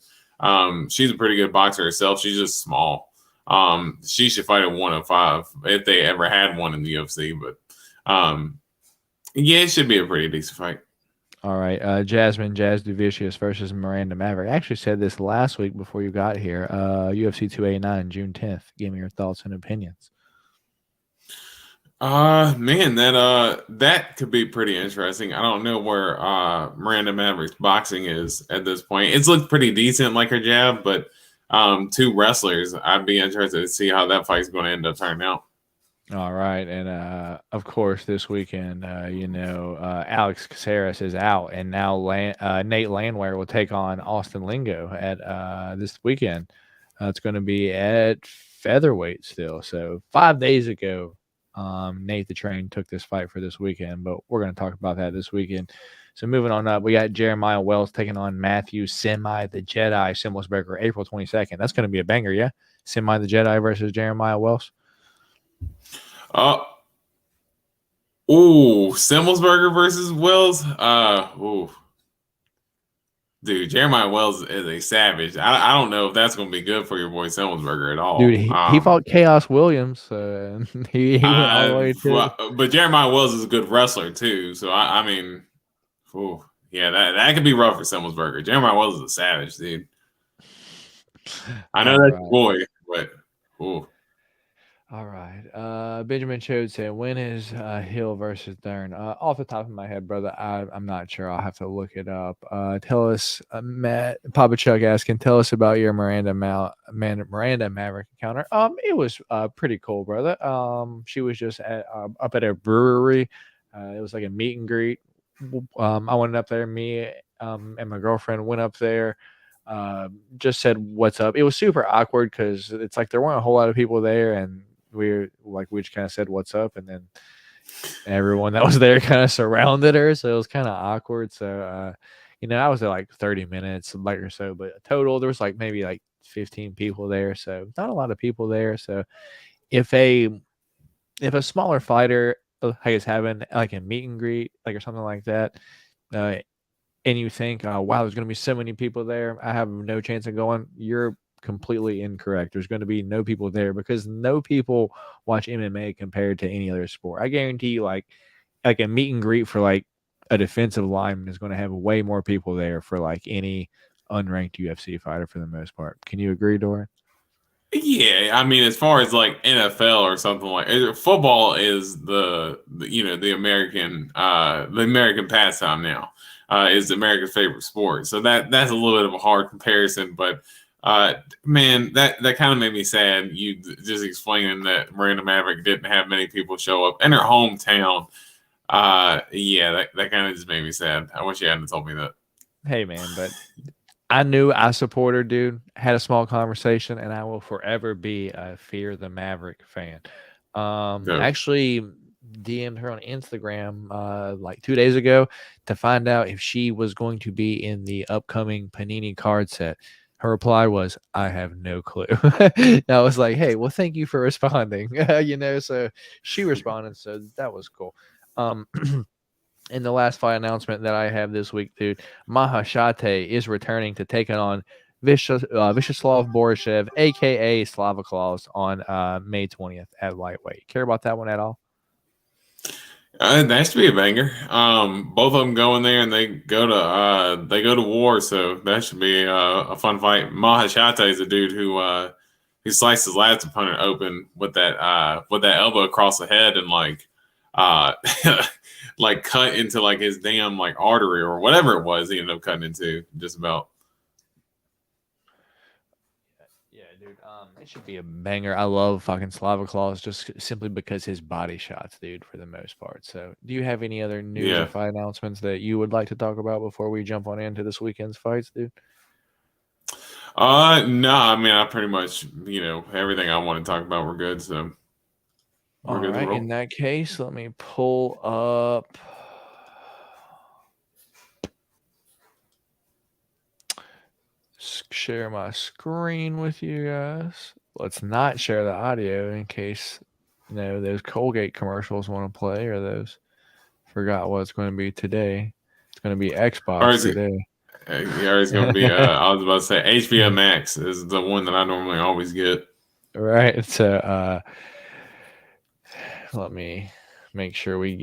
She's a pretty good boxer herself. She's just small. She should fight at 105 if they ever had one in the UFC. But yeah, it should be a pretty decent fight. All right, Jasmine Jazz Duvicius versus Miranda Maverick. I actually said this last week before you got here. UFC 289, June 10th. Give me your thoughts and opinions. Man, that could be pretty interesting. I don't know where Miranda Maverick's boxing is at this point. It's looked pretty decent, like her jab, but two wrestlers. I'd be interested to see how that fight's going to end up turning out. All right, and of course, this weekend, Alex Caceres is out, and now Nate Landwehr will take on Austin Lingo at this weekend. It's going to be at featherweight still. So 5 days ago, Nate the Train took this fight for this weekend, but we're going to talk about that this weekend. So moving on up, we got Jeremiah Wells taking on Matthew Semi the Jedi Simmelsberger April 22nd. That's going to be a banger, yeah? Semi the Jedi versus Jeremiah Wells. Simmelsberger versus Wells. Dude, Jeremiah Wells is a savage. I don't know if that's going to be good for your boy Simmelsberger at all. Dude, he fought Chaos Williams. He went all the way to. But Jeremiah Wells is a good wrestler too. So I mean, yeah, that could be rough for Simmelsberger. Jeremiah Wells is a savage, dude. I know that's your boy, but All right. Benjamin Chode said, when is Hill versus Dern? Off the top of my head, brother, I'm not sure. I'll have to look it up. Tell us, Matt, Papa Chuck asking, tell us about your Miranda Maverick encounter. It was pretty cool, brother. She was just up at a brewery. It was like a meet and greet. I went up there. Me and my girlfriend went up there. Just said what's up. It was super awkward because it's like there weren't a whole lot of people there, and we just kind of said what's up, and then everyone that was there kind of surrounded her, so it was kind of awkward. So I was there like 30 minutes like or so, but total there was like maybe like 15 people there, so not a lot of people there. So if a smaller fighter is having like a meet and greet like or something like that, and you think, oh, wow, there's going to be so many people there, I have no chance of going, you're completely incorrect. There's going to be no people there because no people watch MMA compared to any other sport. I guarantee you, like a meet and greet for like a defensive lineman is going to have way more people there for like any unranked UFC fighter for the most part. Can you agree, Doran? Yeah, I mean, as far as like NFL or something like football is the American pastime now. Is America's favorite sport. So that's a little bit of a hard comparison, but man, that kind of made me sad. You just explaining that Miranda Maverick didn't have many people show up in her hometown. Yeah, that kind of just made me sad. I wish you hadn't told me that. Hey man, but I knew I support her, dude. Had a small conversation, and I will forever be a Fear the Maverick fan. Actually, DM'd her on Instagram like 2 days ago to find out if she was going to be in the upcoming Panini card set. Her reply was, "I have no clue." And I was like, "Hey, well, thank you for responding." So she responded, so that was cool. And the last fight announcement that I have this week, dude, Mahashate is returning to take on Vyacheslav Borishev, aka Slava Claus, on May 20th at lightweight. Care about that one at all? That should be a banger. Both of them go in there and they go to war, so that should be a fun fight. Mahashate is a dude who sliced his last opponent open with that elbow across the head and uh like cut into like his damn like artery or whatever it was. He ended up cutting into just about. Yeah, dude. It should be a banger. I love fucking Slava Claus just simply because his body shots, dude, for the most part. So, do you have any other news or fight announcements that you would like to talk about before we jump on into this weekend's fights, dude? No, I mean, I pretty much, everything I want to talk about, we're good. So, all right. In that case, let me pull up. Share my screen with you guys. Let's not share the audio in case those Colgate commercials want to play or those. Forgot what it's going to be today. It's going to be Xbox today. It's going to be. I was about to say HBO Max is the one that I normally always get. Right. So let me make sure we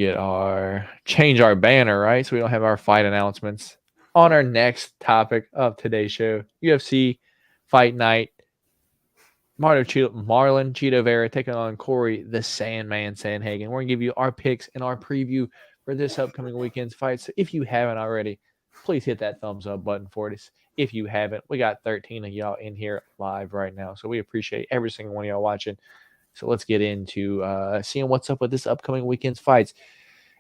change our banner, right? So we don't have our fight announcements. On our next topic of today's show, UFC Fight Night. Marlon Cheeto Vera taking on Corey the Sandman Sandhagen. We're going to give you our picks and our preview for this upcoming weekend's fight. So if you haven't already, please hit that thumbs up button for us. If you haven't, we got 13 of y'all in here live right now. So we appreciate every single one of y'all watching. So let's get into seeing what's up with this upcoming weekend's fights.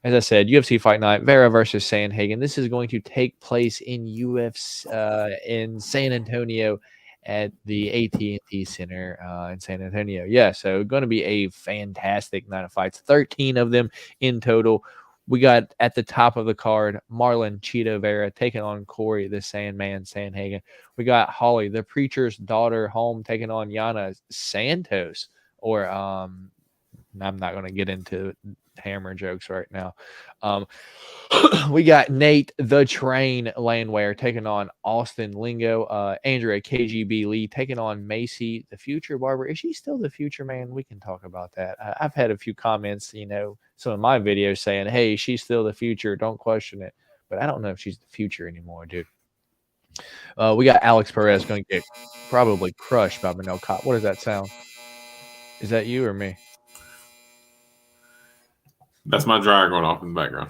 As I said, UFC Fight Night, Vera versus Sandhagen. This is going to take place in in San Antonio at the AT&T Center in San Antonio. Yeah, so going to be a fantastic night of fights. 13 of them in total. We got at the top of the card, Marlon Cheeto Vera taking on Corey the Sandman Sandhagen. We got Holly, the preacher's daughter, home taking on Yana Santos. Or I'm not going to get into hammer jokes right now. We got Nate the Train Landwehr taking on Austin Lingo. Andrea KGB Lee taking on Macy the Future Barber. Is she still the future, man? We can talk about that. I've had a few comments, some of my videos saying, "Hey, she's still the future. Don't question it." But I don't know if she's the future anymore, dude. We got Alex Perez going to get probably crushed by Manel Cop. What does that sound? Is that you or me? That's my dryer going off in the background.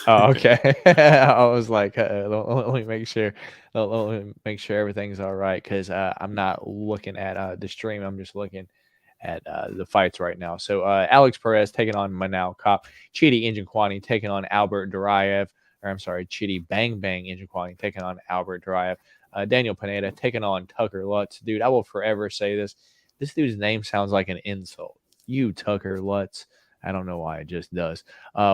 Oh, okay. I was like, let me make sure. Let me make sure everything's all right because I'm not looking at the stream. I'm just looking at the fights right now. So Alex Perez taking on Manal Cop. Chidi Injinkwani taking on Albert Duraev. Or I'm sorry, Chidi Bang Bang Injinkwani taking on Albert Duraev. Daniel Pineda taking on Tucker Lutz. Dude, I will forever say this. This dude's name sounds like an insult. You Tucker Lutz. I don't know why it just does.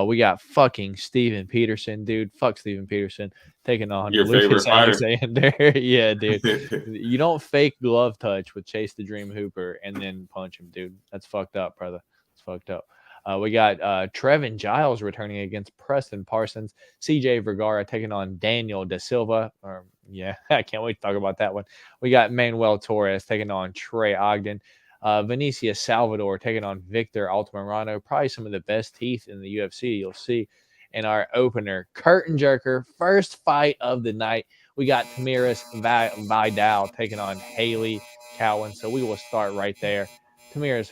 We got fucking Steven Peterson, dude. Fuck Steven Peterson taking on Your Lucas favorite fighter. Alexander. Yeah, dude. You don't fake glove touch with Chase the Dream Hooper and then punch him, dude. That's fucked up, brother. It's fucked up. We got Trevin Giles returning against Preston Parsons. CJ Vergara taking on Daniel Da Silva. I can't wait to talk about that one. We got Manuel Torres taking on Trey Ogden. Vinicius Salvador taking on Victor Altamirano. Probably some of the best teeth in the UFC you'll see. In our opener, curtain jerker, first fight of the night. We got Tamiris Vidal taking on Haley Cowan. So we will start right there. Tamiris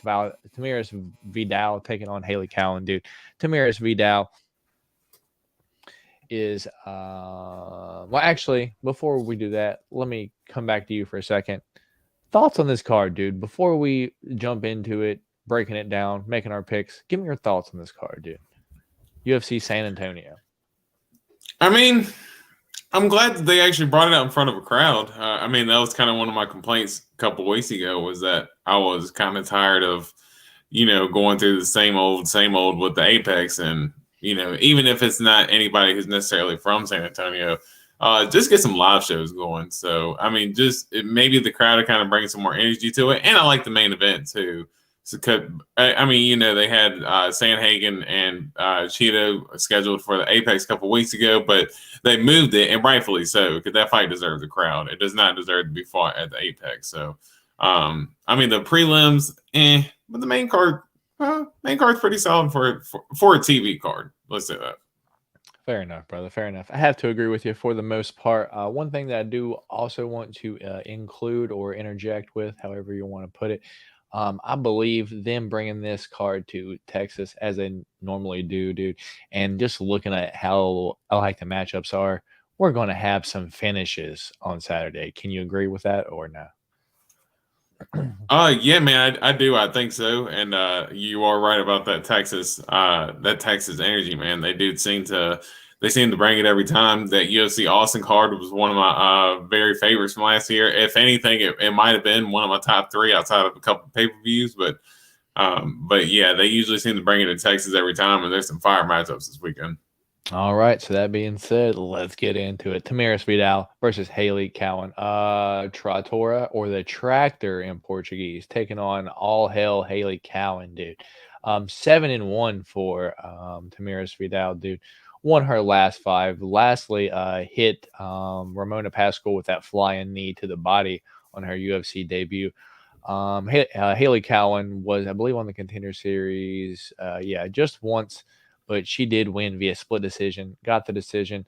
Vidal taking on Haley Cowan, dude. Tamiris Vidal is actually, before we do that, let me come back to you for a second. Thoughts on this card, dude? Before we jump into it, breaking it down, making our picks, give me your thoughts on this card, dude. UFC San Antonio. I mean, I'm glad that they actually brought it out in front of a crowd. That was kind of one of my complaints a couple weeks ago was that I was kind of tired of going through the same old with the Apex. And, even if it's not anybody who's necessarily from San Antonio, just get some live shows going. So, I mean, maybe the crowd will kind of bring some more energy to it. And I like the main event too. So, I mean, they had Sandhagen and Cheeto scheduled for the Apex a couple weeks ago, but they moved it, and rightfully so, because that fight deserves the crowd. It does not deserve to be fought at the Apex. So, I mean, the prelims, but the main card's pretty solid for a TV card. Let's say that. Fair enough, brother. Fair enough. I have to agree with you for the most part. One thing that I do also want to include or interject with, however you want to put it, I believe them bringing this card to Texas as they normally do, dude, and just looking at how I like the matchups are, we're going to have some finishes on Saturday. Can you agree with that or no? Yeah, man, I do. I think so. And you are right about that Texas energy, man. They seem to bring it every time. That UFC Austin card was one of my very favorites from last year. If anything, it might have been one of my top three outside of a couple of pay-per-views. But yeah, they usually seem to bring it to Texas every time, and there's some fire matchups this weekend. All right. So that being said, let's get into it. Tamiris Vidal versus Haley Cowan. Tratora, or the Tractor in Portuguese, taking on all hell Haley Cowan, dude. 7-1 for Tamiris Vidal, dude. Won her last 5. Lastly, hit Ramona Pascal with that flying knee to the body on her UFC debut. Haley Cowan was, I believe, on the Contender Series. Just once. But she did win via split decision, got the decision.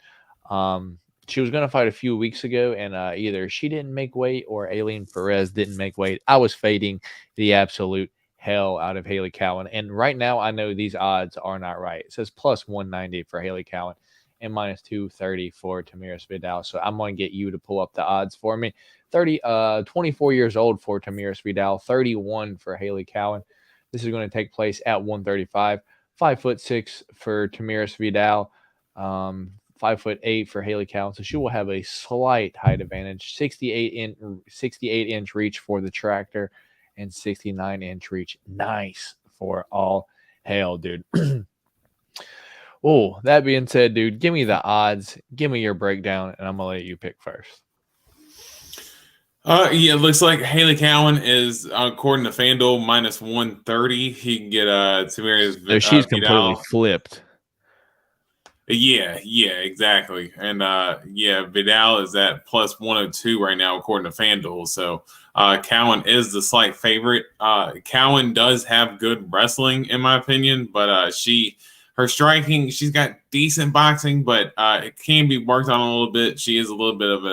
She was going to fight a few weeks ago, and either she didn't make weight or Aileen Perez didn't make weight. I was fading the absolute hell out of Haley Cowan. And right now, I know these odds are not right. It says plus 190 for Haley Cowan and minus 230 for Tamiris Vidal. So I'm going to get you to pull up the odds for me. 24 years old for Tamiris Vidal, 31 for Haley Cowan. This is going to take place at 135. 5'6" for Tamiris Vidal, 5'8" for Haley Cowan. So she will have a slight height advantage. 68-inch reach for the Tractor, and 69-inch reach. Nice for all hail, dude. Oh, that being said, dude, give me the odds. Give me your breakdown, and I'm gonna let you pick first. Yeah, it looks like Haley Cowan is, according to FanDuel, minus 130. He can get Tamiris So she's Vidal. completely flipped. Yeah, exactly. And Vidal is at plus 102 right now, according to FanDuel. So Cowan is the slight favorite. Cowan does have good wrestling, in my opinion, but her striking, she's got decent boxing, but it can be worked on a little bit. She is a little bit of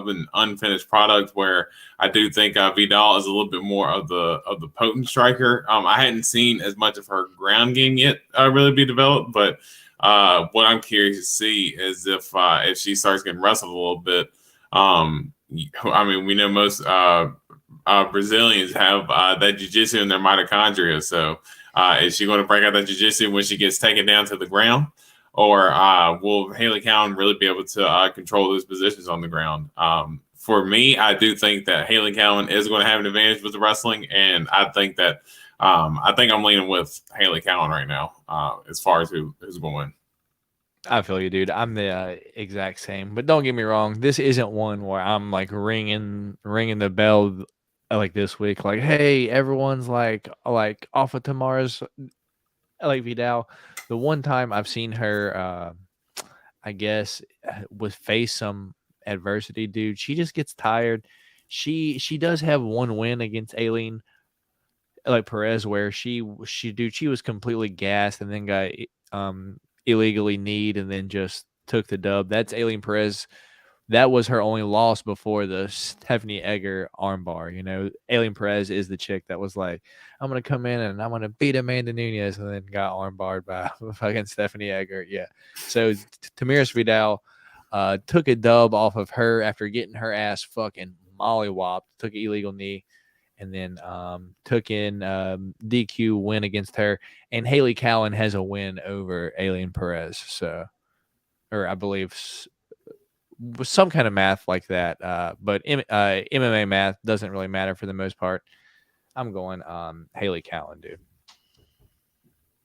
an unfinished product, where I do think Vidal is a little bit more of the potent striker. I hadn't seen as much of her ground game yet really be developed, but what I'm curious to see is if she starts getting wrestled a little bit. I mean, we know most Brazilians have that jiu-jitsu in their mitochondria, so. Is she going to break out that jiu-jitsu when she gets taken down to the ground? Or will Haley Cowan really be able to control those positions on the ground? For me, I do think that Haley Cowan is going to have an advantage with the wrestling, and I think I'm leaning with Haley Cowan right now as far as who's going to win. I feel you, dude. I'm the exact same. But don't get me wrong, this isn't one where I'm like ringing the bell like this week, like, hey, everyone's like off of Tamara's like Vidal. The one time I've seen her, I guess, was face some adversity, dude. She just gets tired. She does have one win against Aileen like Perez, where she was completely gassed and then got illegally kneed and then just took the dub. That's Aileen Perez. That was her only loss before the Stephanie Egger armbar. You know, Aileen Perez is the chick that was like, I'm going to come in and I'm going to beat Amanda Nunes, and then got armbarred by fucking Stephanie Egger. Yeah. So Tamiris Vidal took a dub off of her after getting her ass fucking mollywopped, took an illegal knee, and then took in DQ win against her. And Haley Cowan has a win over Aileen Perez. So, or I believe with some kind of math like that. But MMA math doesn't really matter for the most part. I'm going Haley Cowan, dude.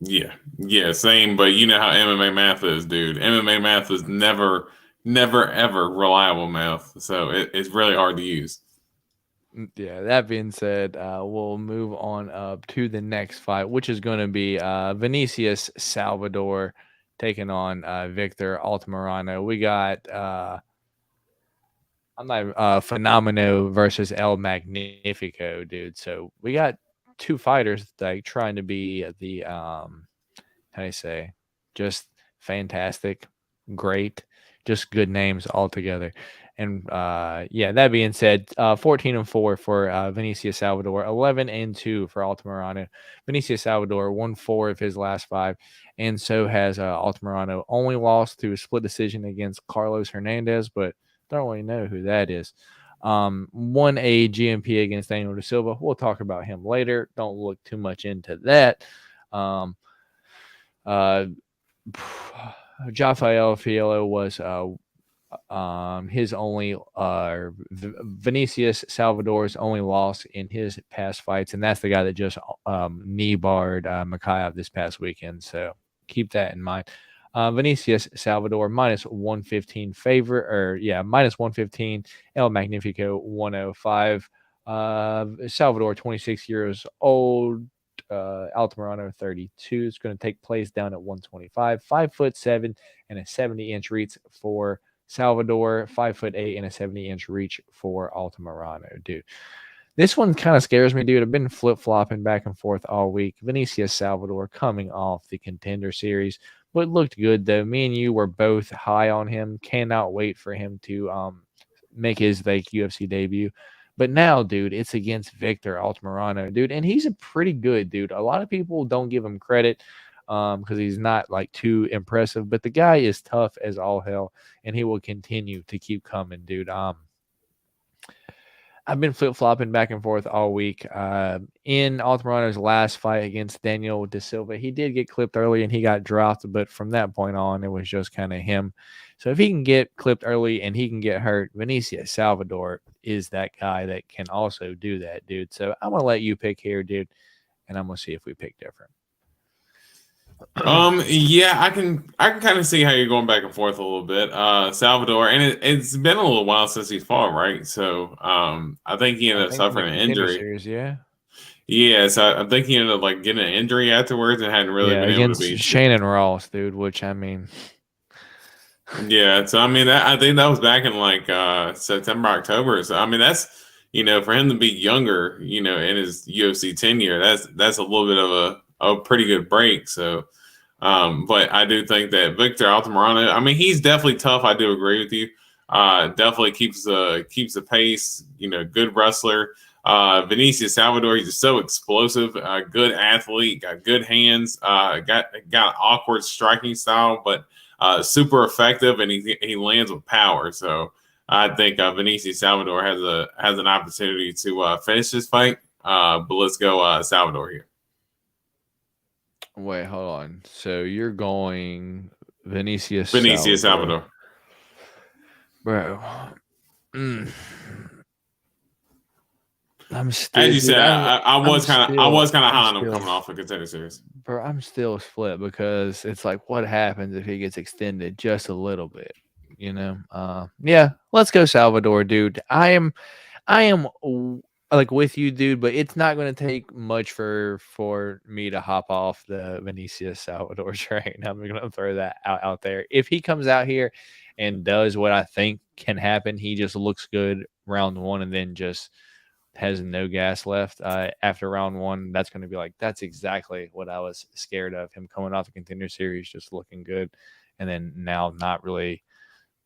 Yeah, same. But you know how MMA math is, dude. MMA math is never, never, ever reliable math. So it's really hard to use. Yeah, that being said, we'll move on up to the next fight, which is going to be Vinicius Salvador taking on Victor Altamirano. We got Phenomeno versus El Magnifico, dude. So we got two fighters like trying to be the how do you say, just fantastic, great, just good names altogether. And yeah, that being said, 14-4 for Vinicius Salvador, 11-2 for Altamirano. Vinicius Salvador won 4 of his last 5, and so has Altamirano. Only lost to a split decision against Carlos Hernandez, but don't really know who that is. Won a GMP against Daniel Da Silva. We'll talk about him later. Don't look too much into that. Jafael Fiello was his only Vinicius Salvador's only loss in his past fights, and that's the guy that just knee barred Mikhaev this past weekend. So keep that in mind. Vinicius Salvador minus 115 favorite, or yeah, minus 115. El Magnifico 105. Salvador 26 years old. Altamirano 32 is going to take place down at 125, 5'7" and a 70-inch reach for Salvador, 5'8" and a 70-inch reach for Altamirano. Dude, this one kind of scares me, dude. I've been flip-flopping back and forth all week. Vinicius Salvador coming off the Contender Series, but looked good though. Me and you were both high on him. Cannot wait for him to make his like UFC debut. But now, dude, it's against Victor Altamirano, dude, and he's a pretty good dude. A lot of people don't give him credit because he's not like too impressive, but the guy is tough as all hell, and he will continue to keep coming, dude. I've been flip-flopping back and forth all week. In Altamirano's last fight against Daniel Da Silva, he did get clipped early and he got dropped, but from that point on, it was just kind of him. So if he can get clipped early and he can get hurt, Vinicius Salvador is that guy that can also do that, dude. So I'm going to let you pick here, dude, and I'm going to see if we pick different. Yeah, I can kind of see how you're going back and forth a little bit. Salvador, and it's been a little while since he fought, right? So I think he ended up suffering an injury. Series, yeah. Yeah, so I think he ended up like getting an injury afterwards and hadn't really been able to be Shannon Ross, dude, which I mean yeah, so I mean I think that was back in like September, October. So I mean that's for him to be younger, in his UFC tenure, that's a little bit of a pretty good break. So but I do think that Victor Altamirano, I mean, he's definitely tough. I do agree with you. Definitely keeps the pace. Good wrestler. Vinicius Salvador, he's just so explosive. Good athlete. Got good hands. Got awkward striking style, but super effective, and he lands with power. So I think Vinicius Salvador has an opportunity to finish this fight. But let's go Salvador here. Wait, hold on. So you're going Vinicius Salvador. Bro. I'm still, as you said, I was kind of high on him coming off the Contender Series. Bro, I'm still split because it's like, what happens if he gets extended just a little bit? Yeah, let's go Salvador, dude. I am like with you, dude, but it's not going to take much for me to hop off the Vinicius Salvador train. I'm going to throw that out there. If he comes out here and does what I think can happen, he just looks good round one and then just has no gas left after round one, that's going to be like, that's exactly what I was scared of, him coming off the Contender Series just looking good and then now not really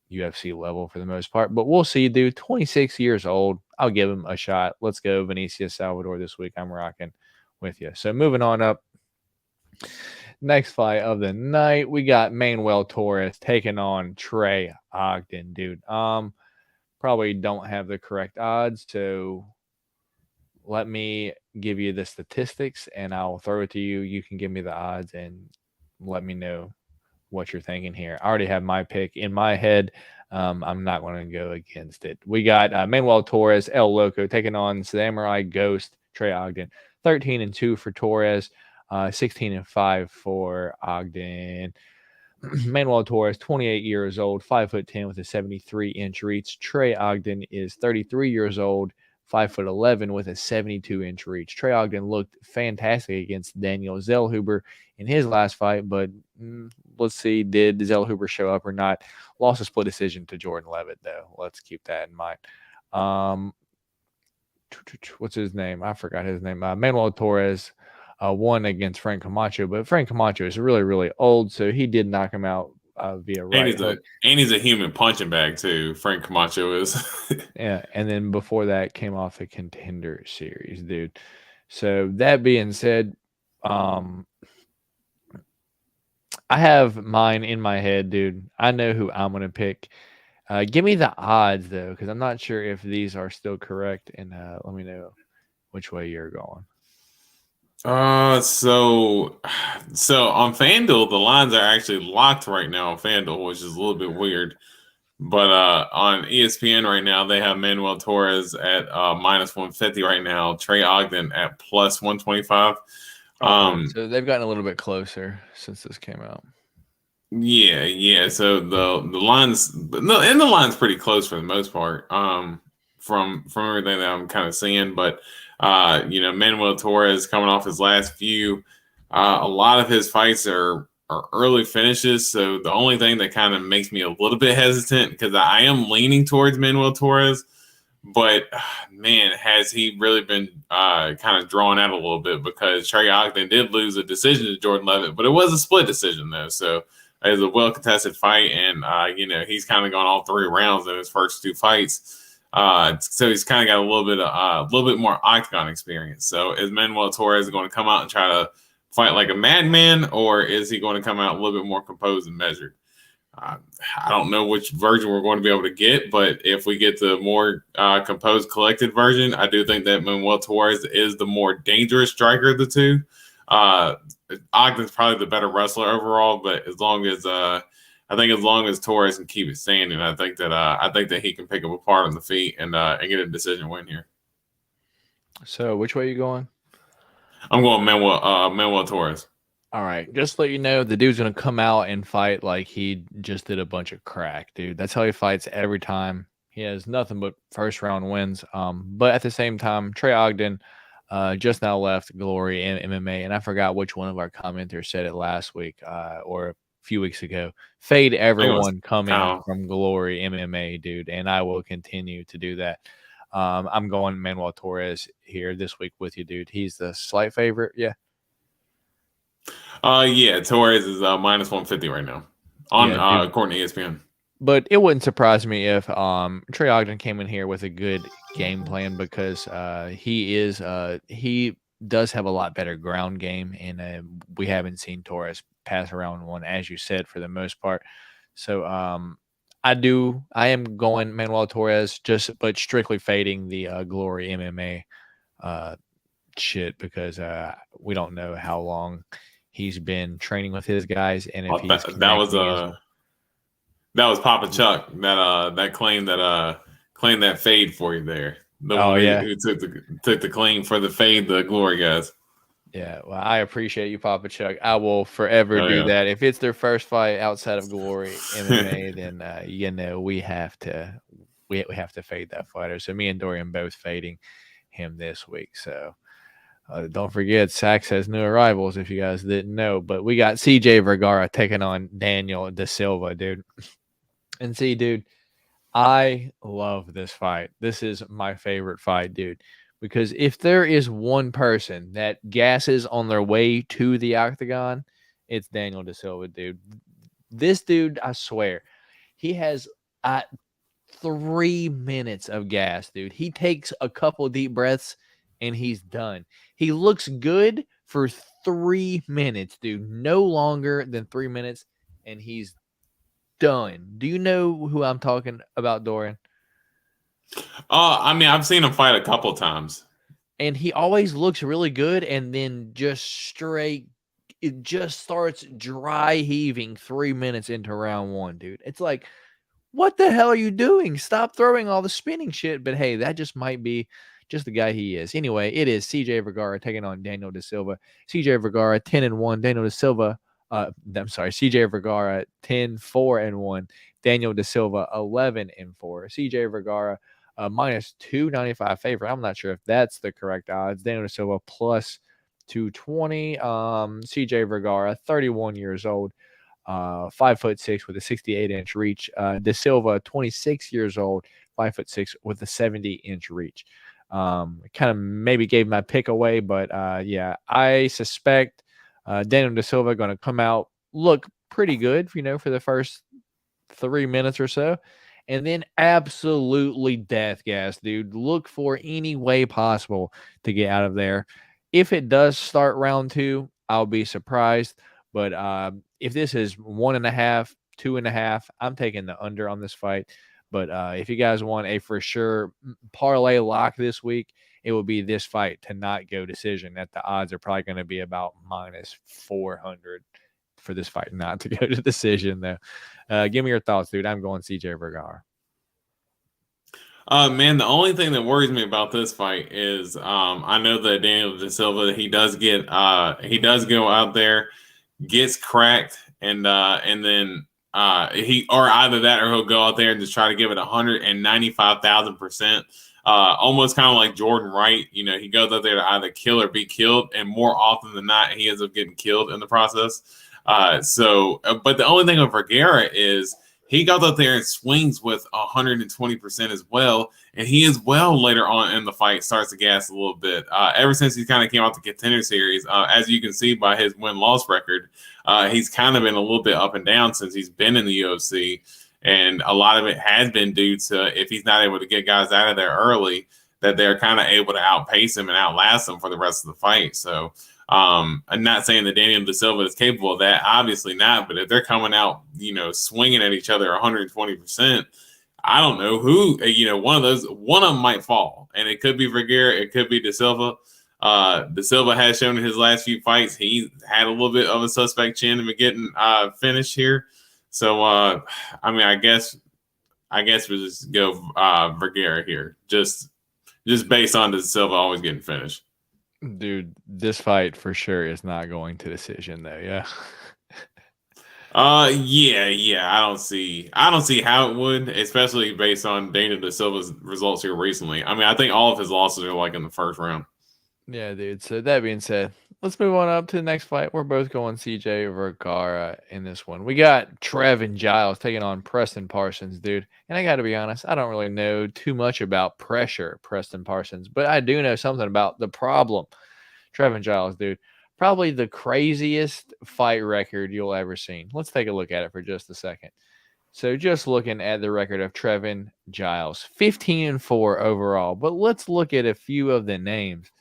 UFC level for the most part, but we'll see, dude. 26 years old. I'll give him a shot. Let's go Vinicius Salvador this week. I'm rocking with you. So moving on up. Next fight of the night, we got Manuel Torres taking on Trey Ogden, dude. Probably don't have the correct odds, so let me give you the statistics and I'll throw it to you. You can give me the odds and let me know what you're thinking here. I already have my pick in my head. I'm not going to go against it. We got Manuel Torres, El Loco, taking on Samurai Ghost, Trey Ogden. 13-2 for Torres. 16-5 for Ogden. Manuel Torres, 28 years old, 5'10" with a 73-inch reach. Trey Ogden is 33 years old, 5'11" with a 72-inch reach. Trey Ogden looked fantastic against Daniel Zellhuber in his last fight, but let's see, did Zellhuber show up or not? Lost a split decision to Jordan Levitt, though. Let's keep that in mind. What's his name? I forgot his name. Manuel Torres won against Frank Camacho, but Frank Camacho is really, really old, so he did knock him out via right hook. And he's a human punching bag too. Frank Camacho is. Yeah, and then before that came off the Contender Series, dude. So that being said, I have mine in my head, dude. I know who I'm gonna pick. Give me the odds though, because I'm not sure if these are still correct, and let me know which way you're going. So on FanDuel, the lines are actually locked right now on FanDuel, which is a little bit weird. But on ESPN right now, they have Manuel Torres at minus 150 right now. Trey Ogden at plus 125. So they've gotten a little bit closer since this came out. Yeah. So the line's and the line's pretty close for the most part. From everything that I'm kind of seeing, but Manuel Torres coming off his last few, a lot of his fights are early finishes. So the only thing that kind of makes me a little bit hesitant, because I am leaning towards Manuel Torres, but man, has he really been kind of drawn out a little bit, because Trey Ogden did lose a decision to Jordan Levitt, but it was a split decision though. So it was a well contested fight, and he's kind of gone all 3 rounds in his first 2 fights. So he's kind of got a little bit more octagon experience. So is Manuel Torres going to come out and try to fight like a madman, or is he going to come out a little bit more composed and measured? I don't know which version we're going to be able to get, but if we get the more composed, collected version, I do think that Manuel Torres is the more dangerous striker of the two. Ogden's probably the better wrestler overall, but as long as Torres can keep it standing, I think that he can pick up a part on the feet and get a decision win here. So which way are you going? I'm going Manuel Torres. All right, just to let you know, the dude's gonna come out and fight like he just did a bunch of crack, dude. That's how he fights every time. He has nothing but first round wins. But at the same time, Trey Ogden just now left Glory MMA, and I forgot which one of our commenters said it last week or a few weeks ago. Fade everyone coming from Glory MMA, dude, and I will continue to do that. I'm going Manuel Torres here this week with you, dude. He's the slight favorite, yeah. Torres is minus 150 right now on according to ESPN. But it wouldn't surprise me if Trey Ogden came in here with a good game plan, because he does have a lot better ground game, and we haven't seen Torres pass around one, as you said, for the most part. So I am going Manuel Torres, but strictly fading the Glory MMA shit, because we don't know how long he's been training with his guys, and if that was Papa Chuck that claimed that fade for you there. Who took the claim for the fade, the Glory guys. Yeah, well, I appreciate you, Papa Chuck. I will forever do that. If it's their first fight outside of Glory MMA, then we have to fade that fighter. So me and Dorian both fading him this week. So don't forget, Sax has new arrivals, if you guys didn't know. But we got CJ Vergara taking on Daniel Da Silva, dude. And see, dude, I love this fight. This is my favorite fight, dude. Because if there is one person that gasses on their way to the octagon, it's Daniel Da Silva, dude. This dude, I swear, he has 3 minutes of gas, dude. He takes a couple deep breaths and he's done. He looks good for 3 minutes, dude. No longer than 3 minutes, and he's done. Do you know who I'm talking about, Dorian? I've seen him fight a couple times. And he always looks really good, and then it just starts dry heaving 3 minutes into round 1, dude. It's like, what the hell are you doing? Stop throwing all the spinning shit. But hey, that just might be just the guy he is. Anyway, it is CJ Vergara taking on Daniel De Silva. CJ Vergara 10-1, Daniel De Silva. I'm sorry, CJ Vergara 10-4-1, Daniel De Silva 11-4. CJ Vergara minus 295 favorite. I'm not sure if that's the correct odds. Daniel De Silva plus 220. CJ Vergara 31 years old. 5'6" with a 68-inch reach. De Silva, 26 years old, 5'6" with a 70-inch reach. Kind of maybe gave my pick away, but yeah, I suspect Daniel De Silva going to come out, look pretty good, for the first 3 minutes or so, and then absolutely death gas, dude. Look for any way possible to get out of there. If it does start round 2, I'll be surprised. But if this is 1.5, 2.5, I'm taking the under on this fight. But if you guys want a for sure parlay lock this week, it will be this fight to not go decision. That the odds are probably going to be about minus 400 for this fight not to go to decision, though. Give me your thoughts, dude. I'm going CJ Vergara. Man, the only thing that worries me about this fight is I know that Daniel De Silva, he does go out there, gets cracked, and then he, or either that or he'll go out there and just try to give it 195,000%. Almost kind of like Jordan Wright. He goes out there to either kill or be killed, and more often than not, he ends up getting killed in the process. But the only thing with Vergara is he goes out there and swings with 120% as well, and he as well later on in the fight starts to gas a little bit. Ever since he kind of came out the Contender Series, as you can see by his win-loss record, he's kind of been a little bit up and down since he's been in the UFC, and a lot of it has been due to if he's not able to get guys out of there early, that they're kind of able to outpace him and outlast him for the rest of the fight. So I'm not saying that Daniel De Silva is capable of that, obviously not. But if they're coming out, swinging at each other 120%, I don't know who. One of them might fall, and it could be Vergara, it could be De Silva. De Silva has shown in his last few fights he had a little bit of a suspect chin in getting finished here. So I guess we'll just go Vergara here, just based on De Silva always getting finished. Dude, this fight for sure is not going to decision, though. Yeah. Yeah. I don't see how it would, especially based on Daniel De Silva's results here recently. I think all of his losses are like in the first round. Yeah, dude. So that being said, let's move on up to the next fight. We're both going CJ Vergara in this one. We got Trevin Giles taking on Preston Parsons, dude. And I got to be honest, I don't really know too much about Preston Parsons, but I do know something about the problem. Trevin Giles, dude. Probably the craziest fight record you'll ever seen. Let's take a look at it for just a second. So just looking at the record of Trevin Giles, 15-4 overall. But let's look at a few of the names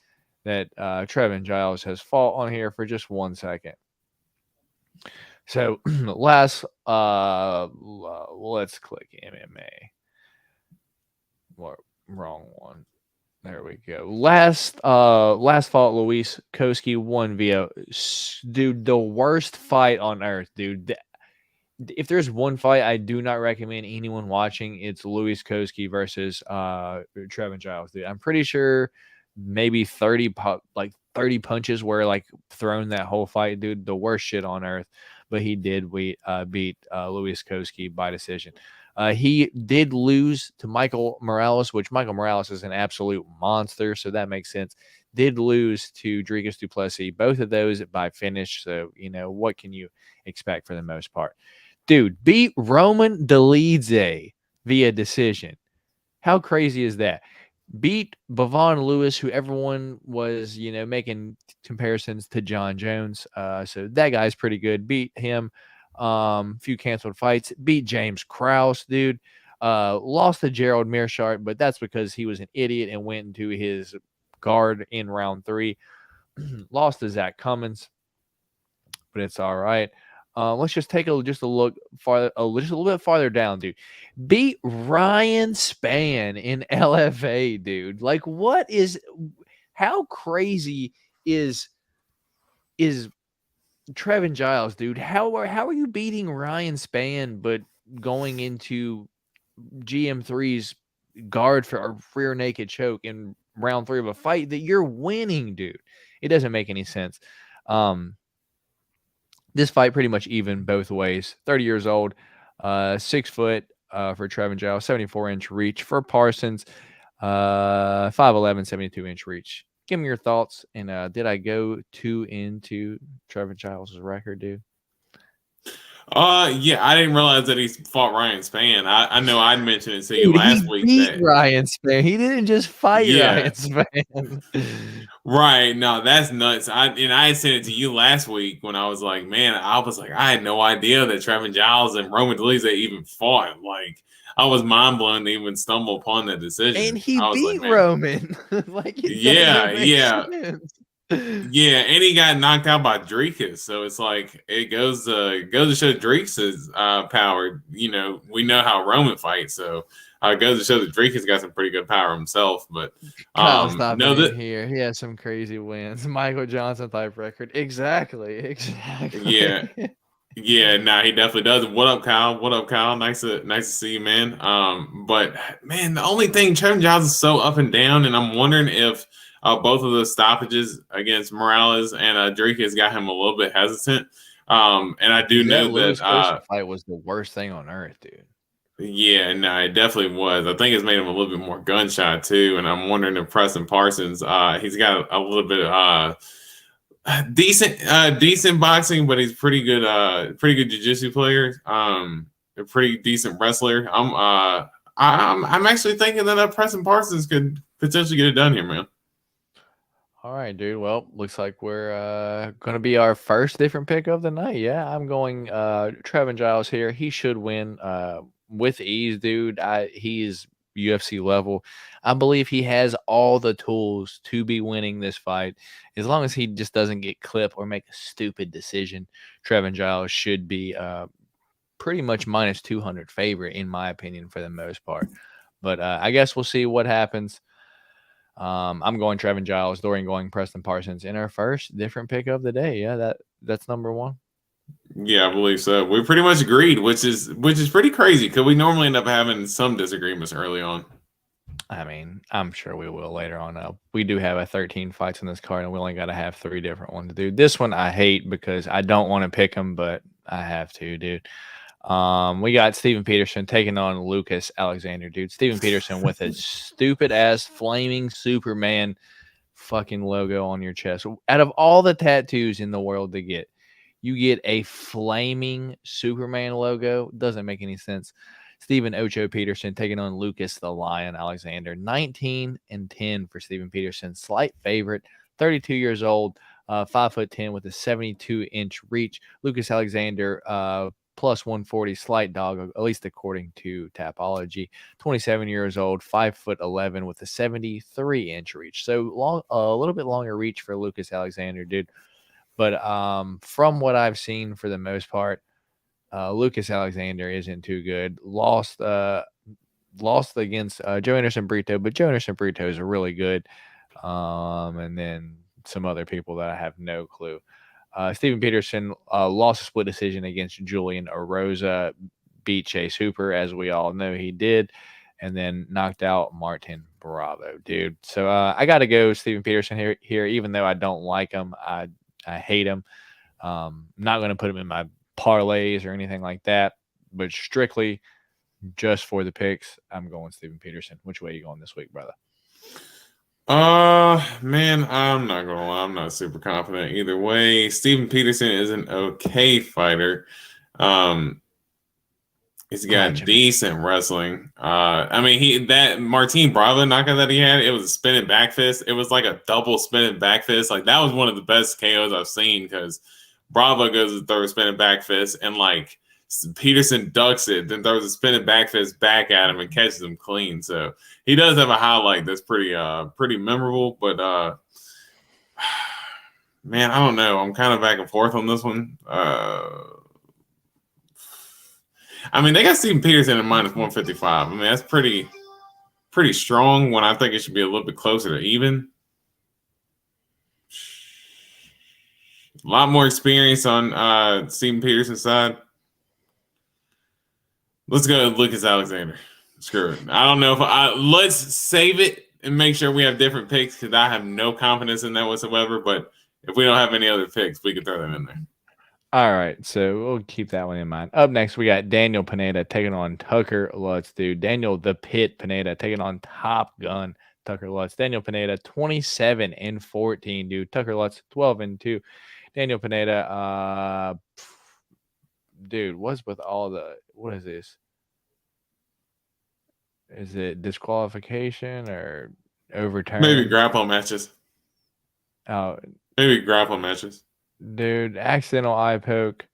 that Trevin Giles has fought on here for just 1 second. So let's click MMA. Wrong one. There we go. Last fought Luis Koski won via, dude, the worst fight on earth, dude. If there's one fight I do not recommend anyone watching, it's Luis Koski versus Trevin Giles, dude. I'm pretty sure maybe 30 punches were like thrown that whole fight, dude. The worst shit on earth. But he did beat Luis Koski by decision. He did lose to Michael Morales, which Michael Morales is an absolute monster, so that makes sense. Did lose to Dricus du Plessis, both of those by finish. So, what can you expect for the most part? Dude, beat Roman Dolidze via decision. How crazy is that? Beat Bavon Lewis, who everyone was, making comparisons to John Jones. So that guy's pretty good. Beat him. Few canceled fights. Beat James Krause, dude. Lost to Gerald Mearshart, but that's because he was an idiot and went into his guard in round 3. Lost to Zach Cummins, but it's all right. Let's just take a look farther, just a little bit farther down, dude. Beat Ryan Spann in LFA, dude. Like, how crazy is Trevin Giles, dude? How are you beating Ryan Spann but going into GM3's guard for a rear naked choke in round 3 of a fight that you're winning, dude. It doesn't make any sense. This fight pretty much even both ways. 30 years old, 6 foot for Trevin Giles, 74-inch reach for Parsons, 5'11", 72-inch reach. Give me your thoughts. And did I go too into Trevin Giles' record, dude? Yeah, I didn't realize that he fought Ryan Spann. I know I'd mentioned it to you Dude, last he week beat that Ryan Spann. He didn't just fight yeah, Ryan Spann. right. No, that's nuts. I had sent it to you last week when I was like, man, I had no idea that Trevin Giles and Roman Dolidze even fought. Like, I was mind blown to even stumble upon that decision. And he I was like, beat man, Roman. Like, it yeah, doesn't make yeah. sense. Yeah, and he got knocked out by Drekus, so it's like it goes to show Drekus' power. You know, we know how Roman fights, so it goes to show that Drekus got some pretty good power himself. But Kyle's stopping no, in here. He has some crazy wins. Michael Johnson type record. Exactly. yeah, yeah, nah, he definitely does. What up, Kyle? What up, Kyle? Nice to see you, man. But man, the only thing Trevin Giles is so up and down, and I'm wondering if both of the stoppages against Morales and Drake has got him a little bit hesitant. And I do Dude, know that Louis that Cosce fight was the worst thing on earth, dude. yeah, no, it definitely was. I think it's made him a little bit more gunshot too. And I'm wondering if Preston Parsons, he's got a little bit of decent boxing, but he's pretty good jiu-jitsu player. A pretty decent wrestler. I'm actually thinking that Preston Parsons could potentially get it done here, man. All right, dude. Well, looks like we're going to be our first different pick of the night. Yeah, I'm going Trevin Giles here. He should win with ease, dude. He's UFC level. I believe he has all the tools to be winning this fight. As long as he just doesn't get clipped or make a stupid decision, Trevin Giles should be pretty much minus 200 favorite, in my opinion, for the most part. But I guess we'll see what happens. I'm going Trevin Giles, Dorian going Preston Parsons in our first different pick of the day. Yeah, that's number one. Yeah, I believe so. We pretty much agreed, which is pretty crazy because we normally end up having some disagreements early on. I mean, I'm sure we will later on. We do have 13 fights in this card, and we only got to have 3 different ones, dude. This one I hate because I don't want to pick him, but I have to, dude. We got Steven Peterson taking on Lucas Alexander, dude. Steven Peterson with a stupid ass flaming Superman fucking logo on your chest. Out of all the tattoos in the world to get, you get a flaming Superman logo. Doesn't make any sense. Steven Ocho Peterson taking on Lucas the Lion Alexander. 19-10 for Steven Peterson. Slight favorite. 32 years old. 5'10" with a 72-inch reach. Lucas Alexander plus 140, slight dog, at least according to Tapology. 27 years old, 5'11" with a 73-inch reach. So a little bit longer reach for Lucas Alexander, dude. But from what I've seen, for the most part, Lucas Alexander isn't too good. Lost against Joe Anderson Brito, but Joe Anderson Brito is really good. And then some other people that I have no clue. Steven Peterson lost a split decision against Julian Erosa, beat Chase Hooper, as we all know he did, and then knocked out Martin Bravo, dude. So I got to go Steven Peterson here, even though I don't like him. I hate him. Not going to put him in my parlays or anything like that, but strictly just for the picks, I'm going Steven Peterson. Which way are you going this week, brother? Man, I'm not gonna lie, I'm not super confident either way. Steven Peterson is an okay fighter. He's got decent wrestling. I mean, that Martin Bravo knockout that he had, it was a spinning back fist. It was like a double spinning back fist. Like, that was one of the best KOs I've seen, because Bravo goes to throw a spinning back fist, and like Peterson ducks it, then throws a spinning back fist back at him and catches him clean. So he does have a highlight that's pretty memorable. But man, I don't know. I'm kind of back and forth on this one. I mean, they got Steven Peterson at minus 155. I mean, that's pretty strong, when I think it should be a little bit closer to even. A lot more experience on Steven Peterson's side. Let's go with Lucas Alexander. Screw it. I don't know if let's save it and make sure we have different picks because I have no confidence in that whatsoever. But if we don't have any other picks, we can throw them in there. All right, so we'll keep that one in mind. Up next, we got Daniel Pineda taking on Tucker Lutz, dude. Daniel the Pit Pineda taking on Top Gun Tucker Lutz. Daniel Pineda 27-14, dude. Tucker Lutz 12-2. Daniel Pineda, dude, what's with all the what is this? Is it disqualification or overturn? Maybe grapple matches. Oh, maybe grapple matches. Dude, accidental eye poke,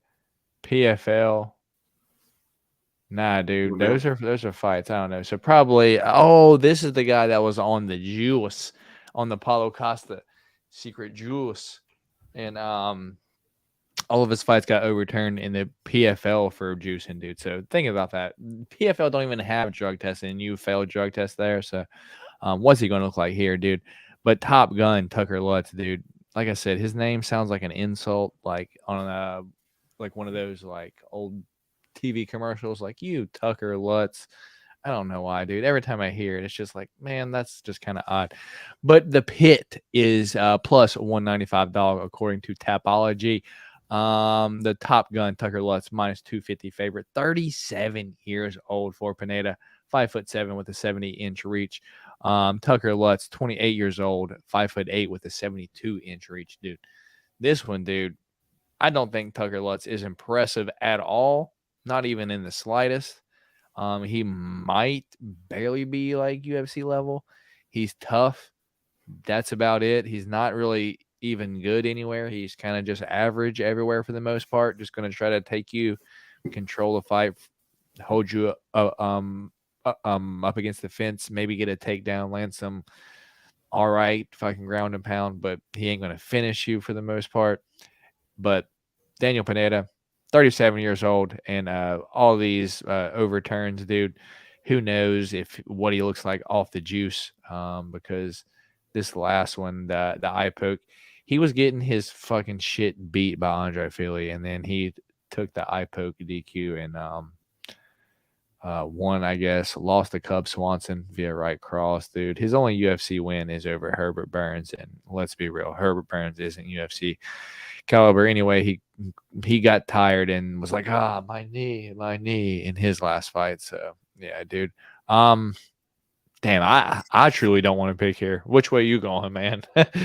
PFL. Nah, dude, those are fights. I don't know. So probably, this is the guy that was on the juice, on the Paulo Costa secret juice, and all of his fights got overturned in the PFL for juicing, dude. So think about that. PFL don't even have drug testing, and you failed drug test there. So what's he going to look like here, dude? But Top Gun Tucker Lutz, dude. Like I said, his name sounds like an insult, like on like one of those like old TV commercials, like you Tucker Lutz. I don't know why, dude. Every time I hear it, it's just like, man, that's just kind of odd. But the Pit is plus $195 according to Tapology. The Top Gun Tucker Lutz minus 250 favorite, 37 years old for Pineda, 5'7" with a 70-inch reach. Tucker Lutz, 28 years old, 5'8" with a 72-inch reach, dude. This one, dude, I don't think Tucker Lutz is impressive at all, not even in the slightest. He might barely be like UFC level. He's tough. That's about it. He's not really even good anywhere. He's kind of just average everywhere for the most part. Just going to try to take you, control the fight, hold you up against the fence, maybe get a takedown, land some all right fucking ground and pound, but he ain't going to finish you for the most part. But Daniel Pineda, 37 years old, and all these overturns, dude, who knows what he looks like off the juice, because this last one, the eye poke, he was getting his fucking shit beat by Andre Fili, and then he took the eye poke DQ and won, I guess, lost to Cub Swanson via right cross, dude. His only UFC win is over Herbert Burns, and let's be real, Herbert Burns isn't UFC caliber anyway. He got tired and was like, my knee in his last fight. So yeah, dude. Damn, I truly don't want to pick here. Which way you going, man? Man,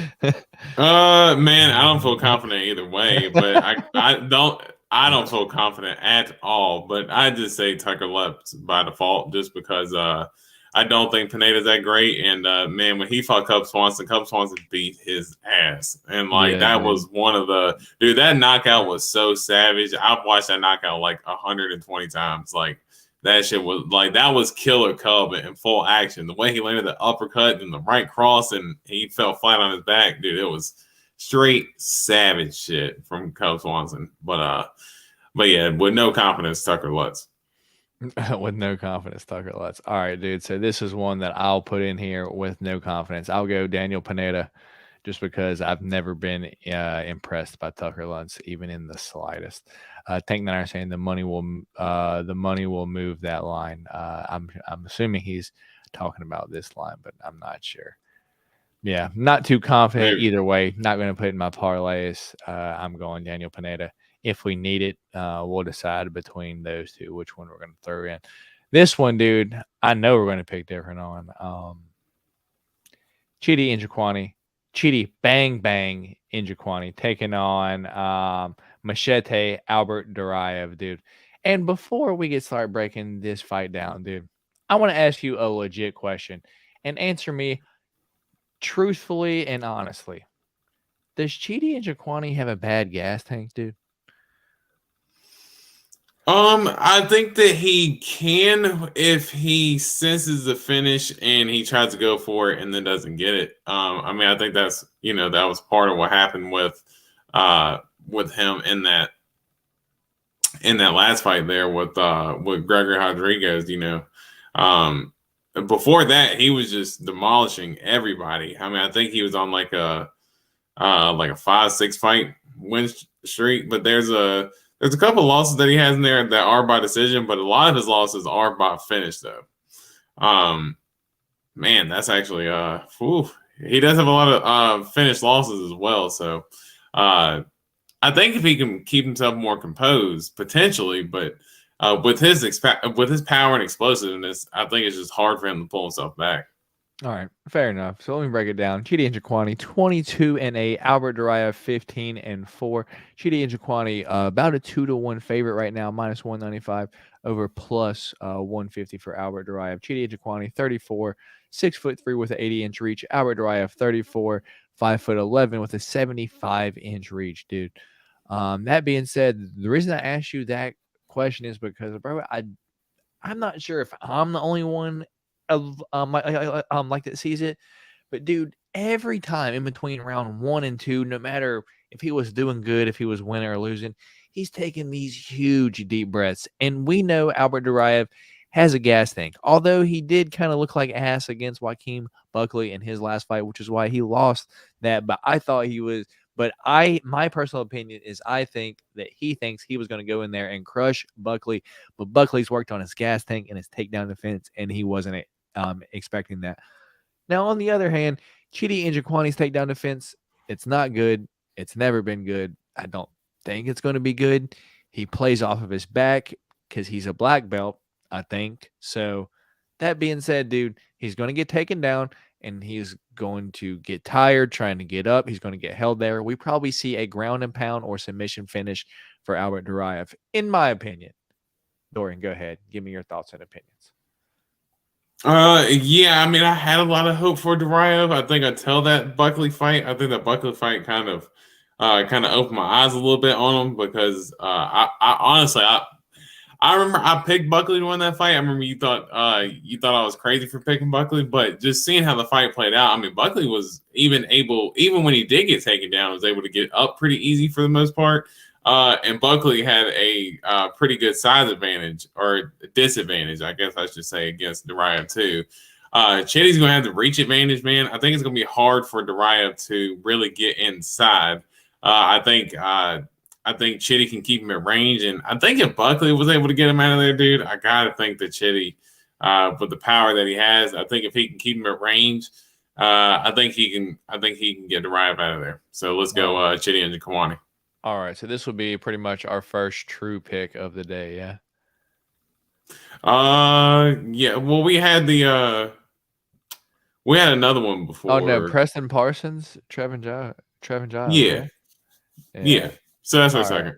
I don't feel confident either way, but I don't feel confident at all. But I just say Tucker Lutz by default, just because I don't think Pineda's that great. And man, when he fought Cub Swanson beat his ass, and that was one of that knockout was so savage. I've watched that knockout like 120 times. Like that shit was that was Killer Cub in full action. The way he landed the uppercut and the right cross, and he fell flat on his back, dude. It was straight savage shit from Cub Swanson. But yeah, with no confidence, Tucker Lutz. With no confidence, Tucker Lutz. All right, dude. So this is one that I'll put in here with no confidence. I'll go Daniel Pineda, just because I've never been impressed by Tucker Lutz, even in the slightest. Tank Niner saying the money will move that line. I'm assuming he's talking about this line, but I'm not sure. Yeah, not too confident either way. Not going to put in my parlays. I'm going Daniel Pineda. If we need it, we'll decide between those two which one we're going to throw in. This one, dude, I know we're going to pick different on. Chidi Njokuani. Chidi Bang Bang Njokuani taking on Machete Albert Duraev, dude. And before we started breaking this fight down, dude, I want to ask you a legit question and answer me truthfully and honestly. Does Chidi Njokuani have a bad gas tank, dude? I think that he can if he senses the finish and he tries to go for it and then doesn't get it. I mean, I think that's that was part of what happened with him in that last fight there with Gregory Rodriguez. Before that, he was just demolishing everybody. I mean, I think he was on like a 5-6 fight win streak, but there's a couple losses that he has in there that are by decision, but a lot of his losses are by finish, though. Man, that's actually he does have a lot of finished losses as well. So uh, I think if he can keep himself more composed, potentially, but with his power and explosiveness, I think it's just hard for him to pull himself back. All right, fair enough. So let me break it down. Chidi Njokuani, 22-8. Albert Duraev, 15-4. Chidi Njokuani, about a 2-1 favorite right now, minus 195 over plus 150 for Albert Duraev. Chidi Njokuani, 34, 6'3" with an 80-inch reach. Albert Duraev, 34, 5'11" with a 75-inch reach, dude. That being said, the reason I asked you that question is because, bro, I'm not sure if I'm the only one of like that sees it, but dude, every time in between round 1 and 2, no matter if he was doing good, if he was winning or losing, he's taking these huge deep breaths. And we know Albert Duraev has a gas tank. Although he did kind of look like ass against Joaquin Buckley in his last fight, which is why he lost that. But I thought he was. But my personal opinion is I think that he thinks he was going to go in there and crush Buckley, but Buckley's worked on his gas tank and his takedown defense, and he wasn't expecting that. Now, on the other hand, Chidi Njokuani's takedown defense, it's not good. It's never been good. I don't think it's going to be good. He plays off of his back because he's a black belt, I think. So, that being said, dude, he's going to get taken down and he's going to get tired trying to get up. He's going to get held there. We probably see a ground and pound or submission finish for Albert Duraev, in my opinion. Dorian, go ahead. Give me your thoughts and opinions. Yeah, I mean, I had a lot of hope for Duraev. I think until that Buckley fight, I think that Buckley fight kind of opened my eyes a little bit on him because I honestly, I remember I picked Buckley to win that fight. I remember you thought I was crazy for picking Buckley, but just seeing how the fight played out, I mean, Buckley was even when he did get taken down, was able to get up pretty easy for the most part. And Buckley had a pretty good size advantage or disadvantage, I guess I should say, against Duraev too. Chidi's going to have the reach advantage, man. I think it's going to be hard for Duraev to really get inside. I think Chidi can keep him at range, and I think if Buckley was able to get him out of there, dude, I gotta think that Chidi, with the power that he has, I think if he can keep him at range, I think he can. I think he can get Duraev out of there. So let's go, Chidi and Njokuani. All right, so this will be pretty much our first true pick of the day, yeah. Yeah. Well, we had another one before. Oh no, Preston Parsons, Trevin Giles, Yeah. right? Yeah. So that's our All second. right.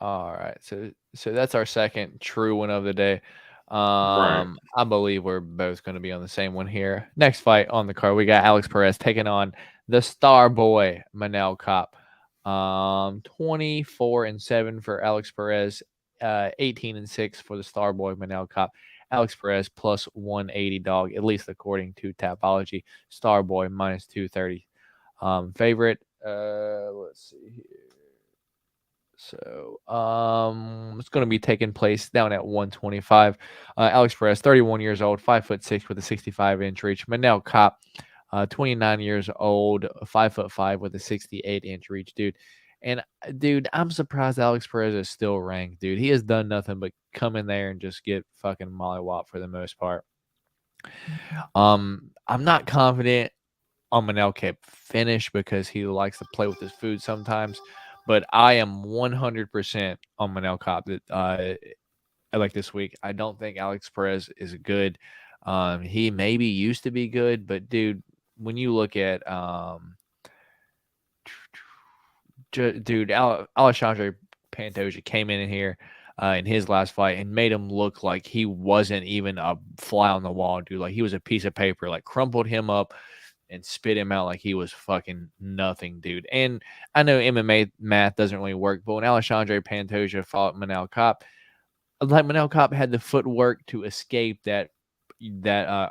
All right. So that's our second true one of the day. Right. I believe we're both going to be on the same one here. Next fight on the card, we got Alex Perez taking on the Star Boy Manel Cop. 24-7 for Alex Perez, 18-6 for the Star Boy Manel Cop. Alex Perez plus 180 dog, at least according to Tapology. Star Boy minus 230 favorite. Let's see here. So it's going to be taking place down at 125. Alex Perez, 31 years old, 5'6" with a 65-inch reach. Manel Cop, 29 years old, 5'5" with a 68-inch reach, dude. And dude, I'm surprised Alex Perez is still ranked, dude. He has done nothing but come in there and just get fucking mollywop for the most part. I'm not confident on Manel Cap finish because he likes to play with his food sometimes. But I am 100% on Manel Cop like this week. I don't think Alex Perez is good. He maybe used to be good, but dude, when you look at Alexandre Pantoja came in here in his last fight and made him look like he wasn't even a fly on the wall, dude. Like he was a piece of paper, like crumpled him up and spit him out like he was fucking nothing, dude. And I know MMA math doesn't really work, but when Alexandre Pantoja fought Manel Cop, like Manel Cop had the footwork to escape that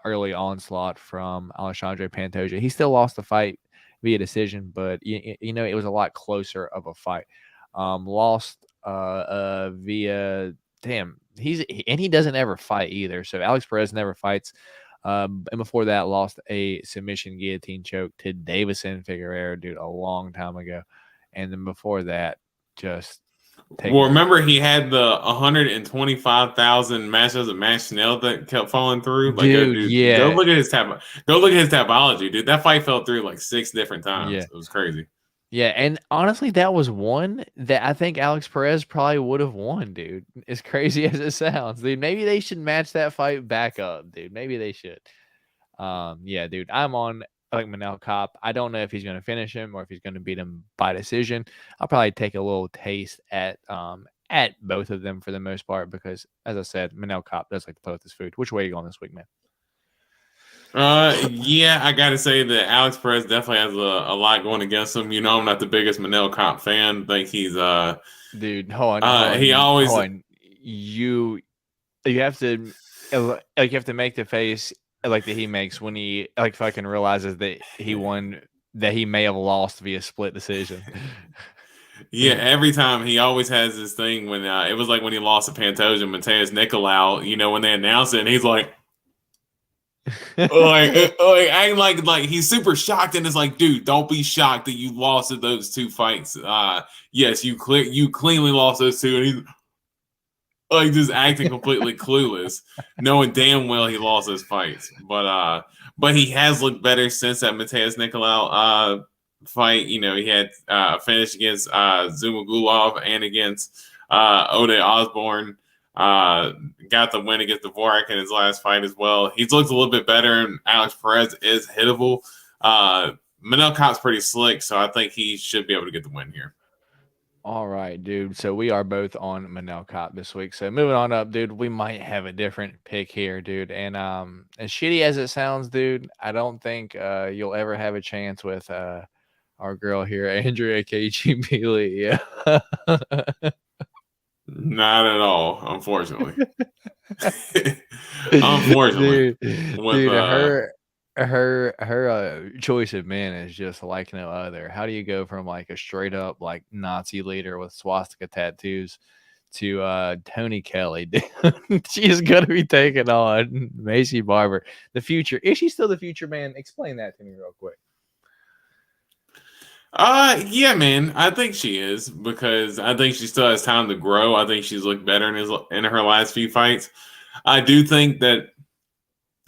early onslaught from Alexandre Pantoja. He still lost the fight via decision, but you know it was a lot closer of a fight. Lost via he doesn't ever fight either. So Alex Perez never fights. And before that, lost a submission guillotine choke to Davison Figueroa, dude, a long time ago. And then before that, just Well, remember he had the 125,000 matchups of Matt Schnell that kept falling through. Like, dude. go Yeah, look at his Go look at his tabology, dude. That fight fell through like 6 different yeah. times. It was crazy. Yeah, and honestly, that was one that I think Alex Perez probably would have won, dude. As crazy as it sounds, dude. Maybe they should match that fight back up, dude. Maybe they should. Yeah, dude. I'm on like Manel Cop. I don't know if he's gonna finish him or if he's gonna beat him by decision. I'll probably take a little taste at both of them for the most part because, as I said, Manel Cop does like to play with his food. Which way are you going this week, man? Yeah, I gotta say that Alex Perez definitely has a lot going against him. You know, I'm not the biggest Manel Cop fan. Think he's Dude, hold on, he always hold on. You have to like you have to make the face like that he makes when he like fucking realizes that he won, that he may have lost via split decision. Yeah, every time he always has this thing when it was like when he lost to Pantoja and Mateus Nicolau, you know, when they announced it, and he's like acting like he's super shocked, and it's like, dude, don't be shocked that you lost at those 2 fights. Yes, you cleanly lost those 2, and he's like just acting completely clueless, knowing damn well he lost those fights. But he has looked better since that Mateus Nicolau fight. You know, he had a finish against Zuma Gulov and against Ode Osborne. Got the win against Dvorak in his last fight as well. He's looked a little bit better, and Alex Perez is hittable. Manel Cop's pretty slick, so I think he should be able to get the win here. All right, dude. So we are both on Manel Cop this week. So moving on up, dude, we might have a different pick here, dude. And as shitty as it sounds, dude, I don't think you'll ever have a chance with our girl here, Andrea KGB Lee. Yeah. Not at all, unfortunately. Unfortunately, dude, her choice of men is just like no other. How do you go from like a straight up like Nazi leader with swastika tattoos to Tony Kelly? She's gonna be taking on Macy Barber, the future. Is she still the future, man? Explain that to me real quick. Yeah, man. I think she is, because I think she still has time to grow. I think she's looked better in her last few fights. I do think that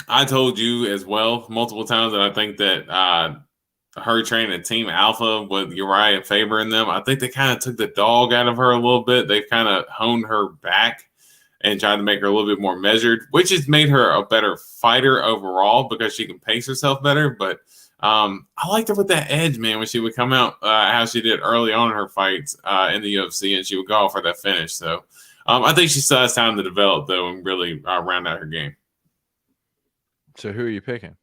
I told you as well multiple times that I think that her training at Team Alpha with Uriah favoring them, I think they kind of took the dog out of her a little bit. They've kind of honed her back and tried to make her a little bit more measured, which has made her a better fighter overall because she can pace herself better. But I liked her with that edge, man, when she would come out how she did early on in her fights in the UFC, and she would go for that finish. So I think she still has time to develop, though, and really round out her game. So who are you picking?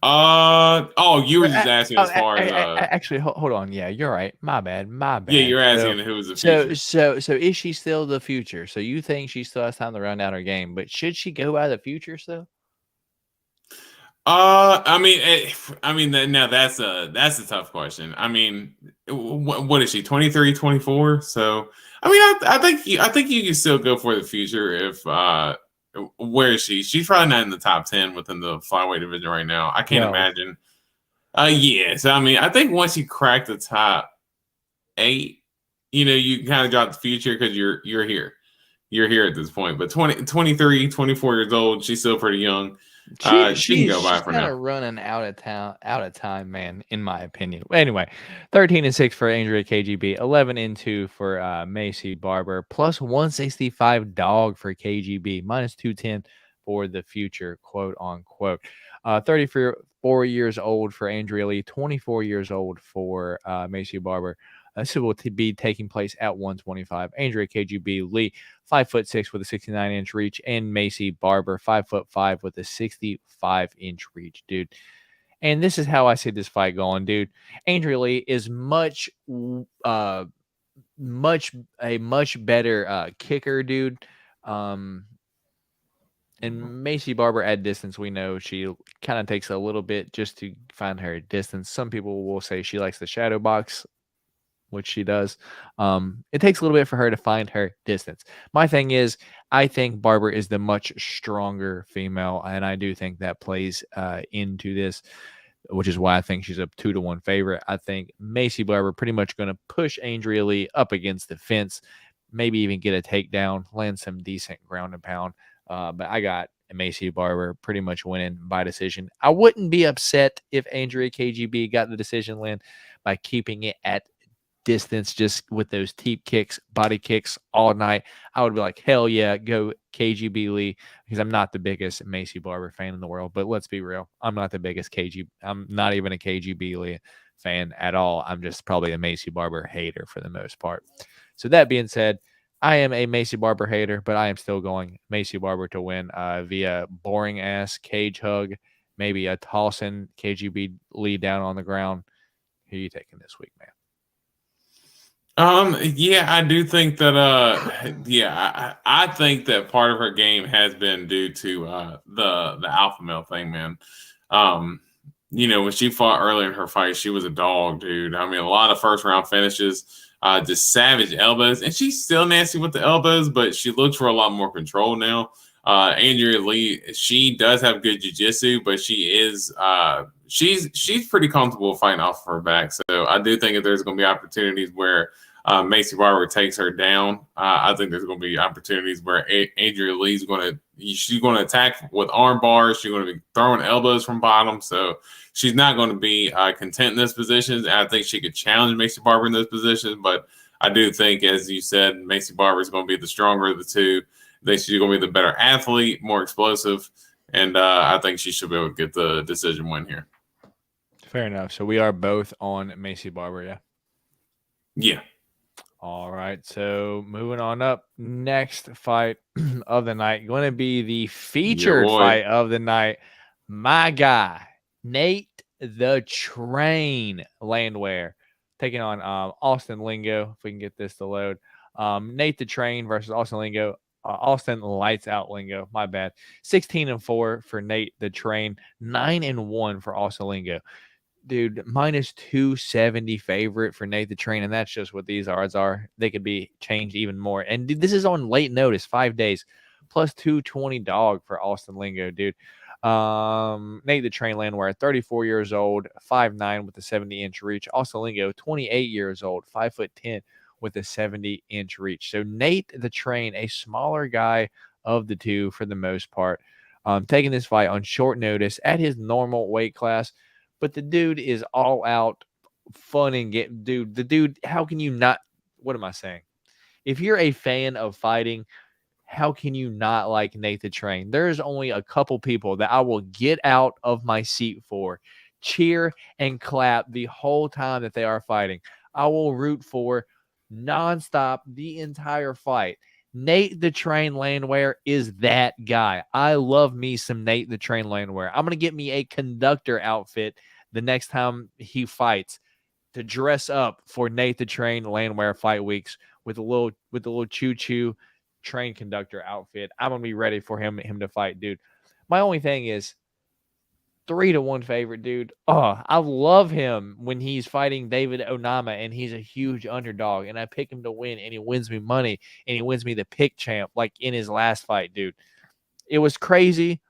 You were just asking as far as actually hold on. Yeah, you're right. My bad. Yeah, you're asking who was the future. So is she still the future? So you think she still has time to round out her game, but should she go by the future still? I mean, now that's a tough question. I mean, what is she? 23, 24? So, I mean, I think you can still go for the future if where is she? She's probably not in the top 10 within the flyweight division right now. I can't imagine. Yeah. So I mean, I think once you crack the top 8, you know, you can kind of drop the future because you're here. You're here at this point. But 23, 24 years old, she's still pretty young. She can go by for now. Running out of time, man. In my opinion. Anyway, 13-6 for Andrea KGB, 11-2 for Macy Barber, plus 165 dog for KGB, minus 210 for the future, quote unquote. 34 years old for Andrea Lee, 24 years old for Macy Barber. This will be taking place at 125. Andrea KGB Lee, 5'6" with a 69-inch reach, and Macy Barber, 5'5" with a 65-inch reach, dude. And this is how I see this fight going, dude. Andrea Lee is much better kicker, dude. And Macy Barber at distance, we know she kind of takes a little bit just to find her distance. Some people will say she likes the shadow box, which she does. It takes a little bit for her to find her distance. My thing is, I think Barber is the much stronger female, and I do think that plays into this. which is why I think she's a 2-1 favorite. I think Macy Barber pretty much going to push Andrea Lee up against the fence, maybe even get a takedown, land some decent ground and pound. But I got Macy Barber pretty much winning by decision. I wouldn't be upset if Andrea KGB got the decision win by keeping it at distance, just with those teep kicks, body kicks all night. I would be like, hell yeah, go KGB Lee, because I'm not the biggest Macy Barber fan in the world. But let's be real, I'm not the biggest I'm not even a KGB Lee fan at all. I'm just probably a Macy Barber hater for the most part. So that being said, I am a Macy Barber hater, but I am still going Macy Barber to win via boring ass cage hug, maybe a tossing KGB Lee down on the ground. Who are you taking this week, man? Yeah, I do think that I think that part of her game has been due to the alpha male thing, man. When she fought earlier in her fight, she was a dog, dude. I mean, a lot of first round finishes, just savage elbows, and she's still nasty with the elbows, but she looks for a lot more control now. Andrea Lee, she does have good jiu-jitsu, but she's pretty comfortable fighting off of her back. So I do think that there's going to be opportunities where Macy Barber takes her down. I think there's going to be opportunities where Andrea Lee's going to attack with arm bars. She's going to be throwing elbows from bottom. So she's not going to be content in those positions. And I think she could challenge Macy Barber in those positions. But I do think, as you said, Macy Barber is going to be the stronger of the two. I think she's going to be the better athlete, more explosive. And I think she should be able to get the decision win here. Fair enough. So we are both on Macy Barber, yeah? Yeah. All right, so moving on up, next fight of the night, going to be the featured fight of the night. My guy, Nate the Train Landwehr, taking on Austin Lingo, if we can get this to load. Nate the Train versus Austin Lingo. Austin lights out Lingo, my bad. 16-4 for Nate the Train, 9-1 for Austin Lingo. Dude, minus 270 favorite for Nate the Train, and that's just what these odds are. They could be changed even more. And dude, this is on late notice, 5 days, plus 220 dog for Austin Lingo, dude. Nate the Train Landwehr, 34 years old, 5'9" with a 70-inch reach. Austin Lingo, 28 years old, 5'10" with a 70-inch reach. So Nate the Train, a smaller guy of the two for the most part, taking this fight on short notice at his normal weight class. But the dude is all out fun and the dude, how can you not, what am I saying? If you're a fan of fighting, how can you not like Nate the Train? There's only a couple people that I will get out of my seat for, cheer and clap the whole time that they are fighting. I will root for nonstop the entire fight. Nate the Train Landwehr is that guy. I love me some Nate the Train Landwehr. I'm going to get me a conductor outfit the next time he fights to dress up for Nate the Train Landwehr fight weeks with a little choo-choo train conductor outfit. I'm going to be ready for him to fight, dude. My only thing is 3-1 favorite, dude. Oh, I love him when he's fighting David Onama and he's a huge underdog and I pick him to win and he wins me money and he wins me the pick champ like in his last fight, dude. It was crazy.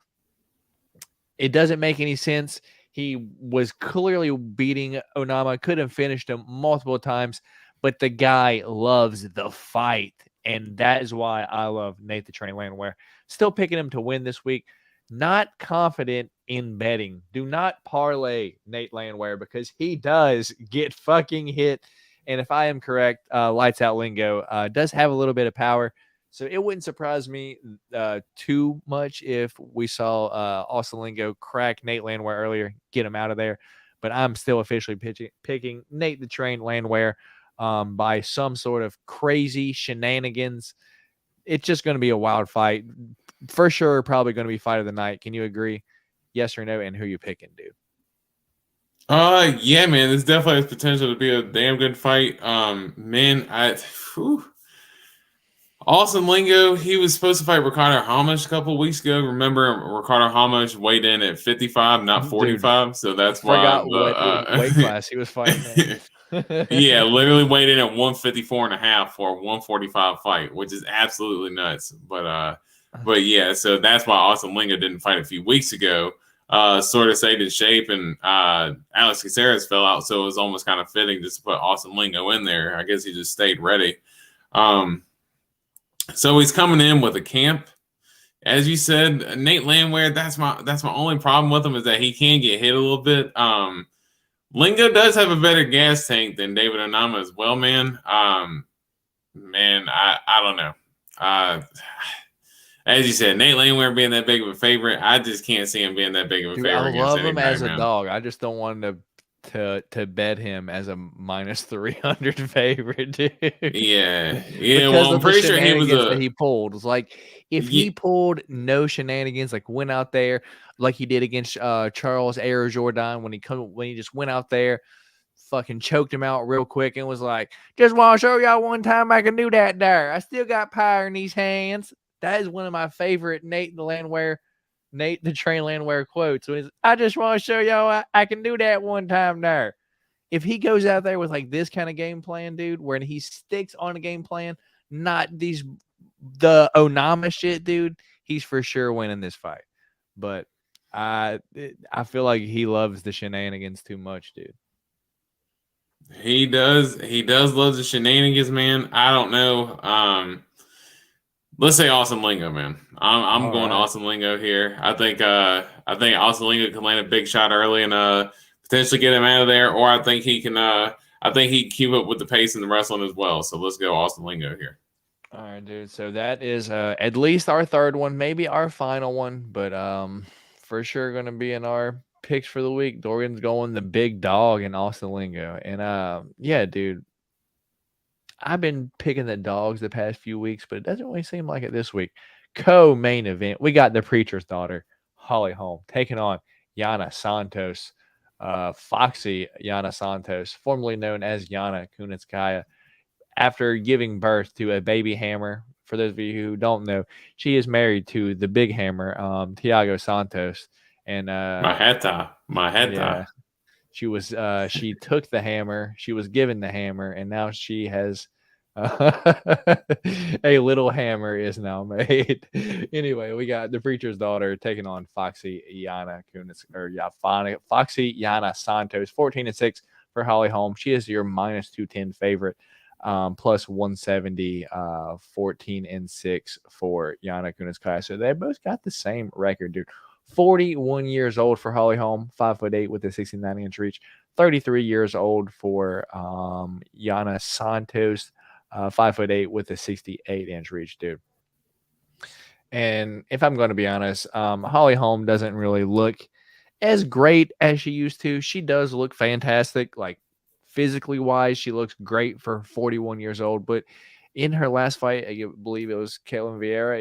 It doesn't make any sense. He was clearly beating Onama, could have finished him multiple times, but the guy loves the fight. And that is why I love Nate the Train Landwehr. Still picking him to win this week. Not confident in betting. Do not parlay Nate Landwehr because he does get fucking hit. And if I am correct, Lights Out Lingo does have a little bit of power. So it wouldn't surprise me too much if we saw Austin Lingo crack Nate Landwehr earlier, get him out of there. But I'm still officially picking Nate the Train Landwehr by some sort of crazy shenanigans. It's just going to be a wild fight. For sure, probably going to be fight of the night. Can you agree? Yes or no? And who you picking, dude? Yeah, man. This definitely has potential to be a damn good fight. Austin Lingo, he was supposed to fight Ricardo Hamas a couple of weeks ago. Remember, Ricardo Hamas weighed in at 55, not 45. Dude, so that's why what weight class he was fighting. Yeah, literally weighed in at 154.5 for a 145 fight, which is absolutely nuts. But yeah, so that's why Austin Lingo didn't fight a few weeks ago. sort of stayed in shape, and Alex Caceres fell out, so it was almost kind of fitting just to put Austin Lingo in there. I guess he just stayed ready. So he's coming in with a camp. As you said, Nate Landwehr, that's my only problem with him is that he can get hit a little bit. Lingo does have a better gas tank than David Onama as well, man. Man, I don't know. As you said, Nate Landwehr being that big of a favorite, I just can't see him being that big of a favorite. I against love him anybody, as a dog. I just don't want to bet him as a minus 300 favorite, dude. Yeah. Because well, I'm of pretty the sure he was shenanigans that he pulled. It's like if he pulled no shenanigans, like went out there like he did against Charles Air Jordan when he just went out there, fucking choked him out real quick and was like, just want to show y'all one time I can do that there. I still got power in these hands. That is one of my favorite Nate the Train Landwehr quotes. When I just want to show y'all I can do that one time there. If he goes out there with like this kind of game plan, dude, where he sticks on a game plan, not the Onama shit, dude, he's for sure winning this fight. But I feel like he loves the shenanigans too much, dude. He does love the shenanigans, man. I don't know. Let's say Austin Lingo, man. I'm going Austin Lingo here. I think Austin Lingo can land a big shot early and potentially get him out of there, or I think he can keep up with the pace and the wrestling as well. So let's go Austin Lingo here. All right, dude. So that is at least our third one, maybe our final one, but for sure going to be in our picks for the week. Dorian's going the big dog in Austin Lingo. And yeah, dude. I've been picking the dogs the past few weeks, but it doesn't really seem like it this week. Co-main event, we got the preacher's daughter, Holly Holm, taking on Yana Santos, Foxy Yana Santos, formerly known as Yana Kunitskaya. After giving birth to a baby hammer, for those of you who don't know, she is married to the big hammer, Thiago Santos. And Maheta. Yeah. She took the hammer. She was given the hammer, and now she has a little hammer is now made. Anyway, we got the preacher's daughter taking on Foxy Yana Foxy Yana Santos, 14-6 for Holly Holm. She is your minus 210 favorite, plus 170, 14-6 for Yana Kunitskaya. So they both got the same record, dude. 41 years old for Holly Holm, 5'8" with a 69-inch reach. 33 years old for Yana Santos, 5'8" with a 68-inch reach, dude. And if I'm going to be honest, Holly Holm doesn't really look as great as she used to. She does look fantastic, like physically wise. She looks great for 41 years old. But in her last fight, I believe it was Caitlin Vera,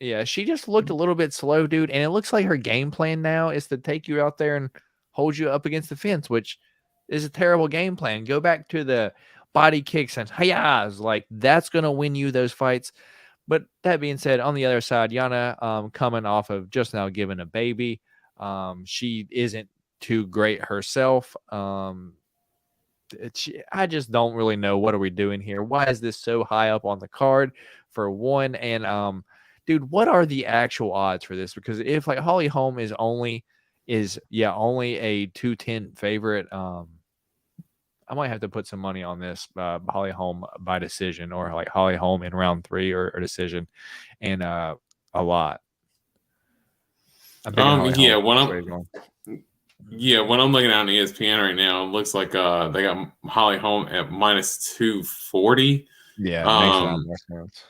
yeah, she just looked a little bit slow, dude. And it looks like her game plan now is to take you out there and hold you up against the fence, which is a terrible game plan. Go back to the body kicks and hi-yahs. Like, that's going to win you those fights. But that being said, on the other side, Yana coming off of just now giving a baby. She isn't too great herself. I just don't really know what are we doing here. Why is this so high up on the card, for one? And dude, what are the actual odds for this? Because if like Holly Holm is only a 210 favorite, I might have to put some money on this Holly Holm by decision, or like Holly Holm in round 3 or decision, and a lot. When I'm looking on ESPN right now, it looks like they got Holly Holm at minus 240. Yeah, it makes a lot more sense.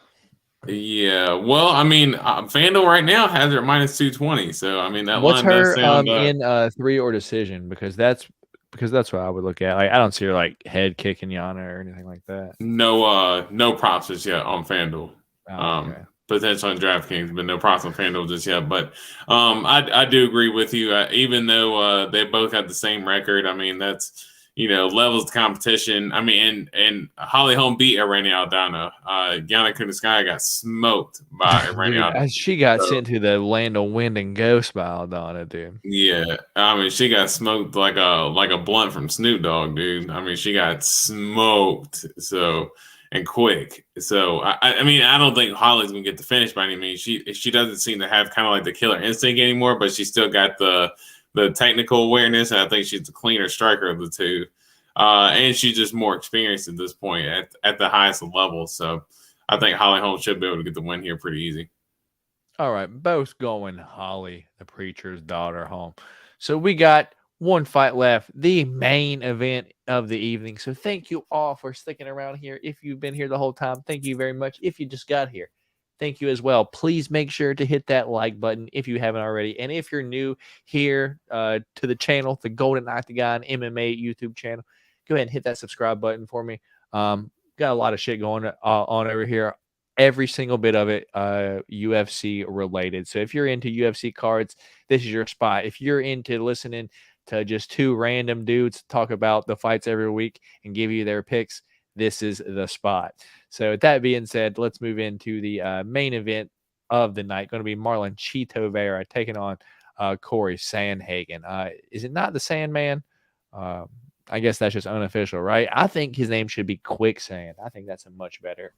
Yeah, well, I mean, FanDuel right now has her at minus 220. So I mean, that what's line her does sound in 3 or decision, because that's what I would look at. Like, I don't see her like head kicking Yana or anything like that. No props just yet on FanDuel. Okay. Potentially on DraftKings, but no props on FanDuel just yet. But I do agree with you. Even though they both have the same record, I mean, that's, levels of competition. I mean, and Holly Holm beat Irene Aldana. Yana Kunitskaya got smoked by Irene Aldana. She got sent to the land of wind and ghost by Aldana, dude. Yeah, I mean, she got smoked like a blunt from Snoop Dogg, dude. I mean, she got smoked. So, and quick. So I mean, I don't think Holly's gonna get the finish by any means. She doesn't seem to have kind of like the killer instinct anymore, but she still got the technical awareness, and I think she's the cleaner striker of the two. And she's just more experienced at this point at the highest level. So I think Holly Holm should be able to get the win here pretty easy. All right, both going Holly, the preacher's daughter, home. So we got one fight left, the main event of the evening. So thank you all for sticking around here. If you've been here the whole time, thank you very much. If you just got here, thank you as well. Please make sure to hit that like button if you haven't already. And if you're new here to the channel, the Golden Octagon MMA YouTube channel, go ahead and hit that subscribe button for me. Got a lot of shit going on over here. Every single bit of it UFC related. So if you're into UFC cards, this is your spot. If you're into listening to just two random dudes talk about the fights every week and give you their picks, this is the spot. So with that being said, let's move into the main event of the night. Going to be Marlon Chito Vera taking on Corey Sandhagen. Is it not the Sandman? I guess that's just unofficial, right? I think his name should be Quicksand. I think that's a much better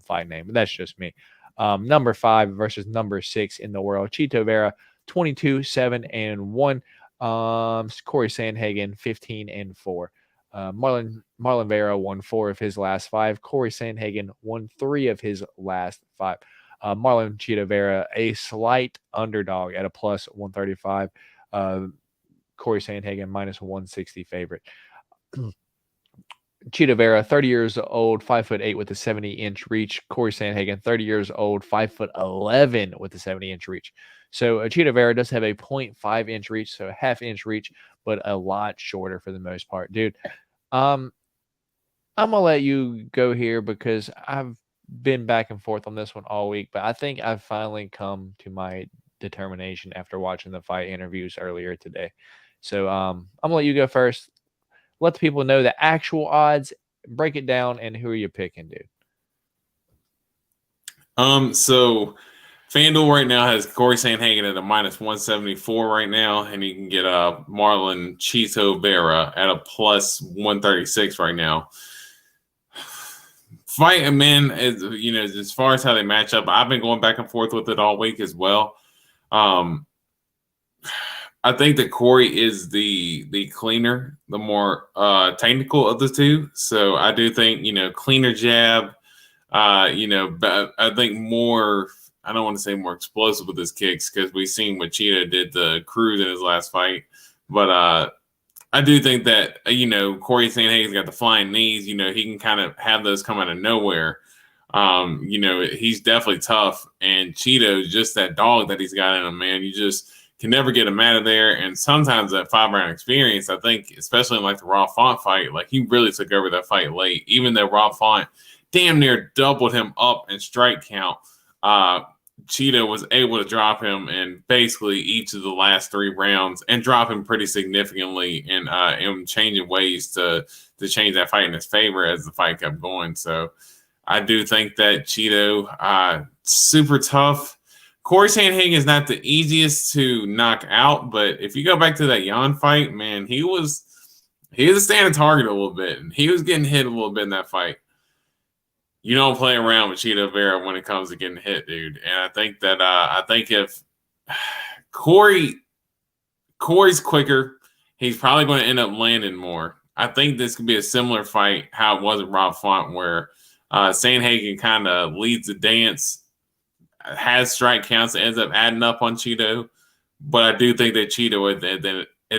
fight name, but that's just me. Number 5 versus number 6 in the world. Chito Vera, 22-7-1. Corey Sandhagen, 15-4. Marlon Vera won 4 of his last 5. Corey Sandhagen won 3 of his last 5. Marlon Chito Vera, a slight underdog at a plus 135. Corey Sandhagen, minus 160 favorite. Chito Vera, 30 years old, 5'8" with a 70-inch reach. Corey Sandhagen, 30 years old, 5'11" with a 70-inch reach. So Chito Vera does have a 0.5-inch reach, so a half-inch reach, but a lot shorter for the most part. Dude, I'm going to let you go here because I've been back and forth on this one all week, but I think I've finally come to my determination after watching the fight interviews earlier today. So I'm going to let you go first. Let the people know the actual odds, break it down, and who are you picking, dude? So FanDuel right now has Corey Sandhagen at a minus 174 right now, and you can get Marlon Chito Vera at a plus 136 right now. Fight men, as far as how they match up, I've been going back and forth with it all week as well. I think that Corey is the cleaner, the more technical of the two. So I do think, cleaner jab, but I think more, I don't want to say more explosive with his kicks because we've seen what Cheetah did to Cruz in his last fight. But I do think that, Corey Sandhagen's got the flying knees. He can kind of have those come out of nowhere. He's definitely tough. And Cheeto, just that dog that he's got in him, man, you just can never get him out of there. And sometimes that 5-round experience, I think, especially in like the Rob Font fight, like he really took over that fight late. Even though Rob Font damn near doubled him up in strike count, Cheetah was able to drop him in basically each of the last 3 rounds and drop him pretty significantly in changing ways to change that fight in his favor as the fight kept going. So I do think that Cheeto, super tough. Corey Sandhagen is not the easiest to knock out, but if you go back to that Jan fight, man, he was a standing target a little bit, and he was getting hit a little bit in that fight. You don't play around with Chito Vera when it comes to getting hit, dude. And I think that if Corey's quicker, he's probably going to end up landing more. I think this could be a similar fight how it was at Rob Font, where Sandhagen kind of leads the dance, has strike counts, ends up adding up on Cheeto. But I do think that Cheeto at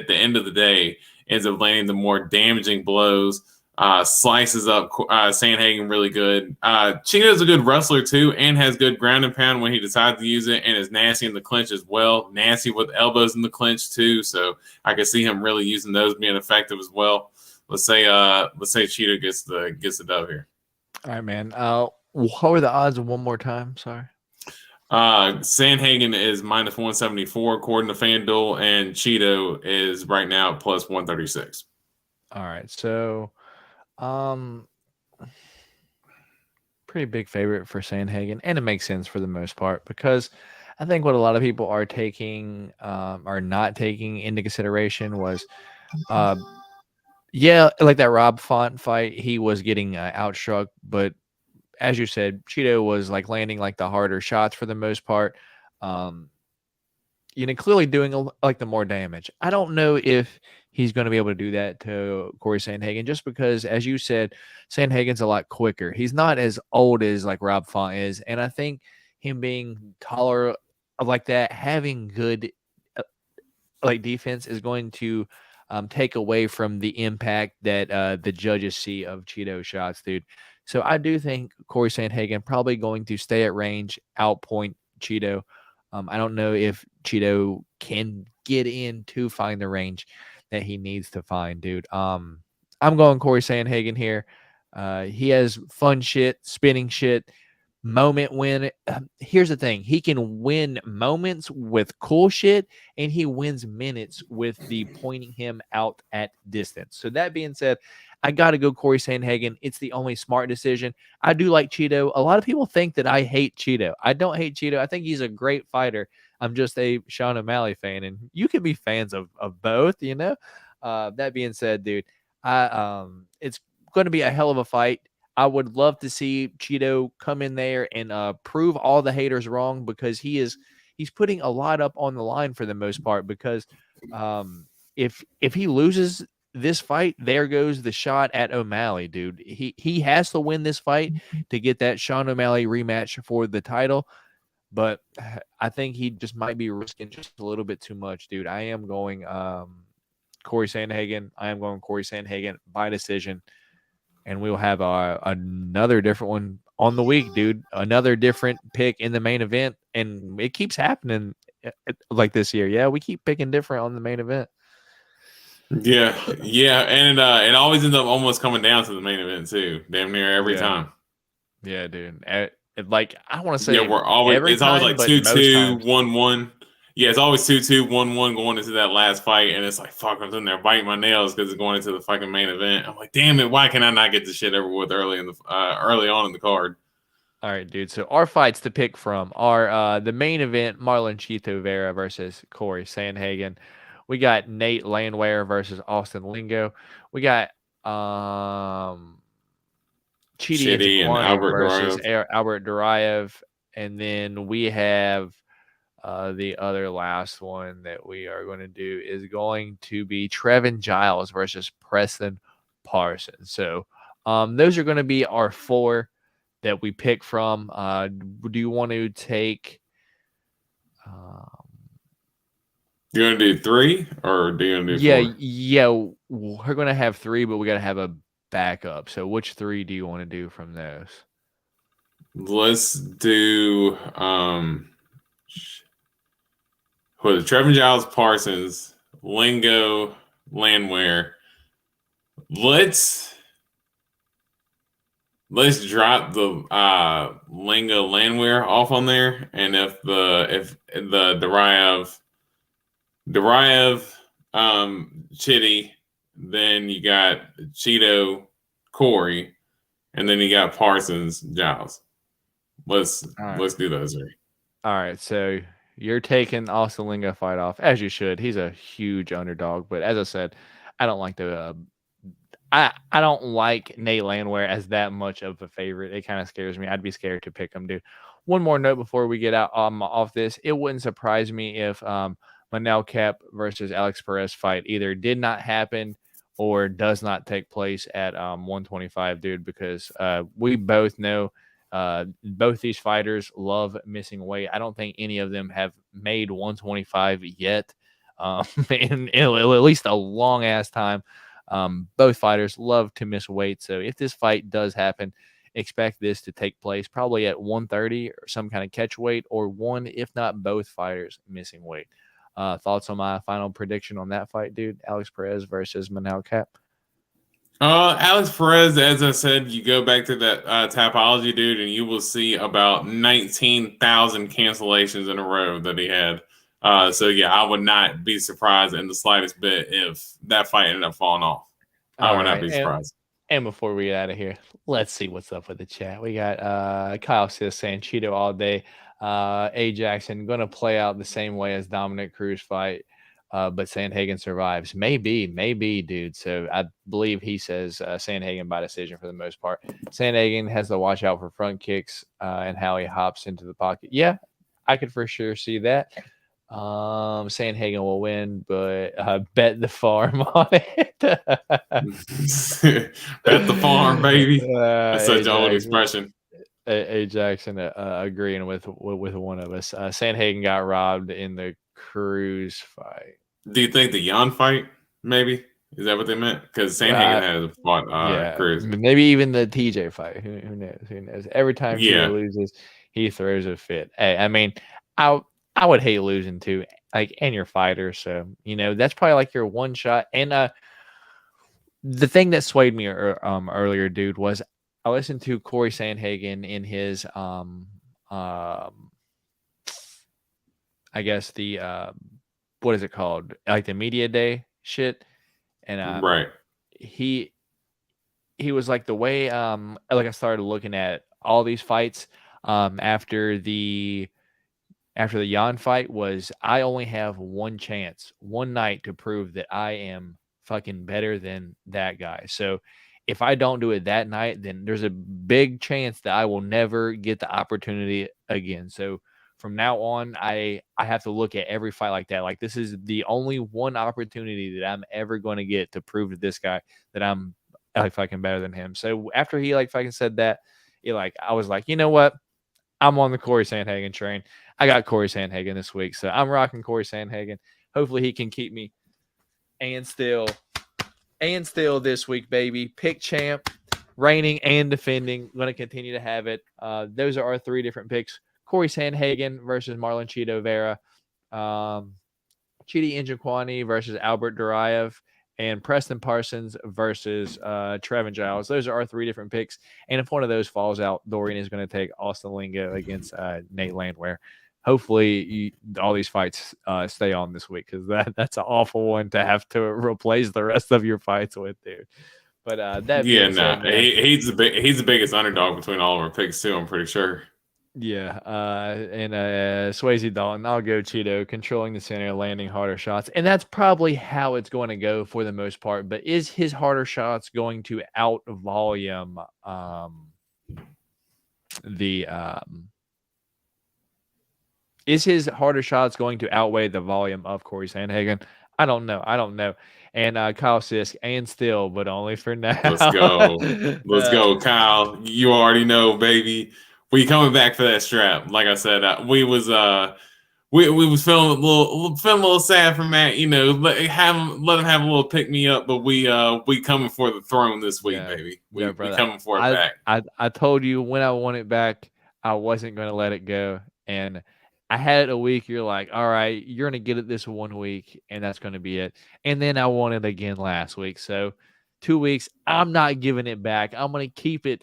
the end of the day ends up landing the more damaging blows, slices up Sandhagen really good. Cheeto's a good wrestler too, and has good ground and pound when he decides to use it, and is nasty in the clinch as well. Nasty with elbows in the clinch too, so I can see him really using those being effective as well. Let's say Cheeto gets the dub here. All right, man. What were the odds one more time? Sorry. Sandhagen is minus 174 according to FanDuel, and Cheeto is right now plus 136. All right, so pretty big favorite for Sandhagen, and it makes sense for the most part because I think what a lot of people are taking are not taking into consideration was like that Rob Font fight, he was getting outstruck, but as you said, Cheeto was like landing like the harder shots for the most part. Um, clearly doing like the more damage. I don't know if he's going to be able to do that to Corey Sandhagen, just because, as you said, Sandhagen's a lot quicker. He's not as old as like Rob Font is, and I think him being taller like that, having good like defense, is going to take away from the impact that the judges see of Cheeto shots, dude. So I do think Corey Sandhagen probably going to stay at range, outpoint Cheeto. I don't know if Cheeto can get in to find the range that he needs to find, dude. I'm going Corey Sandhagen here. He has fun shit, spinning shit, moment win. Here's the thing: he can win moments with cool shit, and he wins minutes with the pointing him out at distance. So that being said, I got to go Corey Sandhagen. It's the only smart decision. I do like Cheeto. A lot of people think that I hate Cheeto. I don't hate Cheeto. I think he's a great fighter. I'm just a Sean O'Malley fan, and you can be fans of both, you know. That being said, dude, it's going to be a hell of a fight. I would love to see Cheeto come in there and prove all the haters wrong, because he's putting a lot up on the line for the most part. Because if he loses this fight, there goes the shot at O'Malley, dude. He has to win this fight to get that Sean O'Malley rematch for the title. But I think he just might be risking just a little bit too much, dude. I am going Corey Sandhagen. I am going Corey Sandhagen by decision. And we'll have another different one on the week, dude. Another different pick in the main event. And it keeps happening like this year. Yeah, we keep picking different on the main event. Yeah, and it always ends up almost coming down to the main event too, damn near every time. Yeah, dude. Like, I want to say, we're always it's always like 2-2, 1-1. Yeah, it's always 2-2, 1-1 going into that last fight, and it's like, fuck, I'm sitting there biting my nails because it's going into the fucking main event. I'm like, damn it, why can I not get this shit over with early on in the card? All right, dude. So our fights to pick from are the main event: Marlon Chito Vera versus Corey Sandhagen. We got Nate Landwehr versus Austin Lingo. We got Chidi and Albert versus Duraev. Albert Duraev. And then we have the other last one that we are going to do is going to be Trevin Giles versus Preston Parsons. So those are going to be our four that we pick from. Do you want to take... Do you want to do three, or do you want to do four? Yeah, we're going to have three, but we got to have a backup. So which three do you want to do from those? Let's do Trevin Giles, Parsons, Lingo, Landwehr. Let's drop the Lingo Landwehr off on there, and if the Duraev Chitty, then you got Cheeto Corey, and then you got Parsons Giles. Let's do those three. All right, so you're taking Austin Lingo fight off, as you should. He's a huge underdog, but as I said, I don't like the I don't like Nate Landwehr as that much of a favorite. It kind of scares me. I'd be scared to pick him, dude. One more note before we get out off this: it wouldn't surprise me if Manel Kape versus Alex Perez fight either did not happen or does not take place at 125, dude, because we both know both these fighters love missing weight. I don't think any of them have made 125 yet in at least a long ass time. Both fighters love to miss weight. So if this fight does happen, expect this to take place probably at 130 or some kind of catch weight, or one, if not both fighters missing weight. Thoughts on my final prediction on that fight, dude? Alex Perez versus Manel Kape. Alex Perez, as I said, you go back to that Tapology, dude, and you will see about 19,000 cancellations in a row that he had. So yeah, I would not be surprised in the slightest bit if that fight ended up falling off. I would not be surprised. And before we get out of here, let's see what's up with the chat. We got Kyle Sis saying Cheeto all day. A Jackson going to play out the same way as Dominic Cruz fight. but Sandhagen survives. Maybe, dude. So I believe he says Sandhagen by decision for the most part. Sandhagen has to watch out for front kicks and how he hops into the pocket. Yeah, I could for sure see that. Sandhagen will win, but bet the farm on it. Bet the farm, baby. That's such an old Ajax, expression. Jackson agreeing with one of us. Sandhagen got robbed in the Cruz fight. Do you think the Jan fight, maybe? Is that what they meant? Because Sandhagen has fought Cruz. Maybe even the TJ fight. Who knows? Who knows? Every time Cheeto loses, he throws a fit. Hey, I mean, I would hate losing too, like, and your fighter. So, that's probably like your one shot. And the thing that swayed me earlier, dude, was I listened to Corey Sandhagen in his I guess the what is it called? Like the media day shit. And right. He was like, the way like I started looking at all these fights after the Jan fight was, I only have one chance, one night to prove that I am fucking better than that guy. So if I don't do it that night, then there's a big chance that I will never get the opportunity again. So from now on, I have to look at every fight like that. Like, this is the only one opportunity that I'm ever going to get to prove to this guy that I'm like fucking better than him. So after he like fucking said that, I was like, you know what? I'm on the Corey Sandhagen train. I got Corey Sandhagen this week, so I'm rocking Corey Sandhagen. Hopefully he can keep me and still this week, baby. Pick champ, reigning and defending. Going to continue to have it. Those are our three different picks. Corey Sandhagen versus Marlon Cheeto Vera. Chidi Njokuani versus Albert Duraev. And Preston Parsons versus Trevin Giles. Those are our three different picks. And if one of those falls out, Dorian is going to take Austin Lingo against Nate Landwehr. Hopefully, all these fights stay on this week, because that's an awful one to have to replace the rest of your fights with, dude. But that being said, man, he's the biggest underdog between all of our picks too, I'm pretty sure. Yeah, and Swayze Dalton, I'll go Cheeto, controlling the center, landing harder shots, and that's probably how it's going to go for the most part. But is his harder shots going to out volume is his harder shots going to outweigh the volume of Corey Sandhagen? I don't know. And Kyle Sisk, and still, but only for now. Let's go, Kyle. You already know, baby. We coming back for that strap. Like I said, we was feeling a little sad for Matt. Let him have a little pick me up. But we coming for the throne this week, baby. We coming for it back. I told you when I want it back, I wasn't going to let it go, and I had it a week. You're like, all right, you're going to get it this 1 week, and that's going to be it. And then I won it again last week. So 2 weeks, I'm not giving it back. I'm going to keep it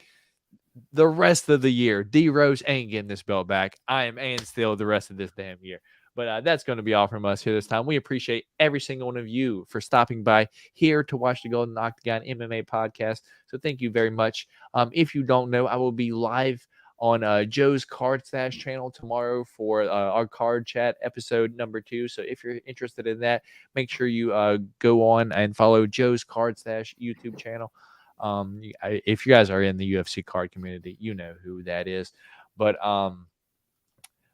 the rest of the year. D Rose ain't getting this belt back. I am and still the rest of this damn year. But that's going to be all from us here this time. We appreciate every single one of you for stopping by here to watch the Golden Octagon MMA podcast. So thank you very much. If you don't know, I will be live on Joe's Card Stash channel tomorrow for our card chat episode number 2. So if you're interested in that, make sure you go on and follow Joe's Card Stash YouTube channel. If you guys are in the UFC card community, you know who that is. But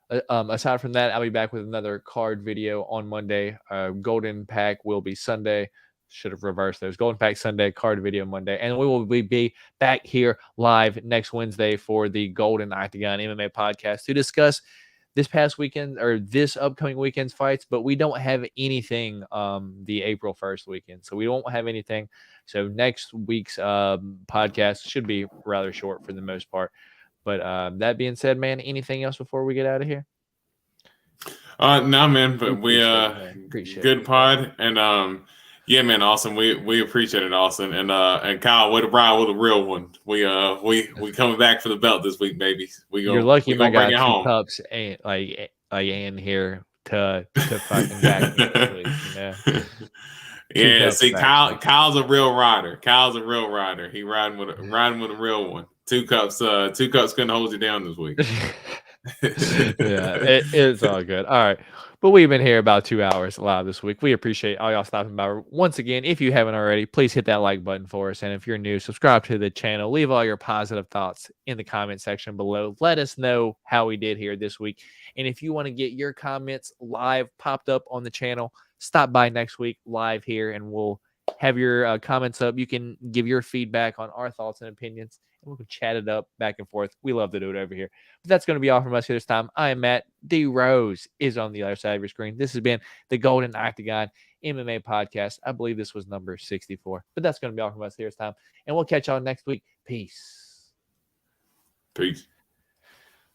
aside from that, I'll be back with another card video on Monday. Golden Pack will be Sunday. Should have reversed those. Golden Pack Sunday, card video Monday. And we will be back here live next Wednesday for the Golden Octagon MMA podcast to discuss this past weekend or this upcoming weekend's fights. But we don't have anything the April 1st weekend. So we won't have anything. So next week's podcast should be rather short for the most part. But that being said, man, anything else before we get out of here? No, man. But we appreciate good it. Pod and yeah, man, Austin. We appreciate it, Austin. And Kyle, way to ride with a real one. We coming back for the belt this week, baby. You're lucky I got 2 cups and like in here to fucking back next week, you know? Yeah, see, Kyle's a real rider. He riding with a real one. 2 cups couldn't hold you down this week. Yeah, it's all good. All right. But we've been here about 2 hours live this week. We appreciate all y'all stopping by. Once again, if you haven't already, please hit that like button for us. And if you're new, subscribe to the channel. Leave all your positive thoughts in the comment section below. Let us know how we did here this week. And if you want to get your comments live popped up on the channel, stop by next week live here and we'll have your comments up. You can give your feedback on our thoughts and opinions, and we can chat it up back and forth. We love to do it over here. But that's going to be all from us here this time. I am Matt. D Rose is on the other side of your screen. This has been the Golden Octagon MMA podcast. I believe this was number 64. But that's going to be all from us here this time. And we'll catch y'all next week. Peace. Peace.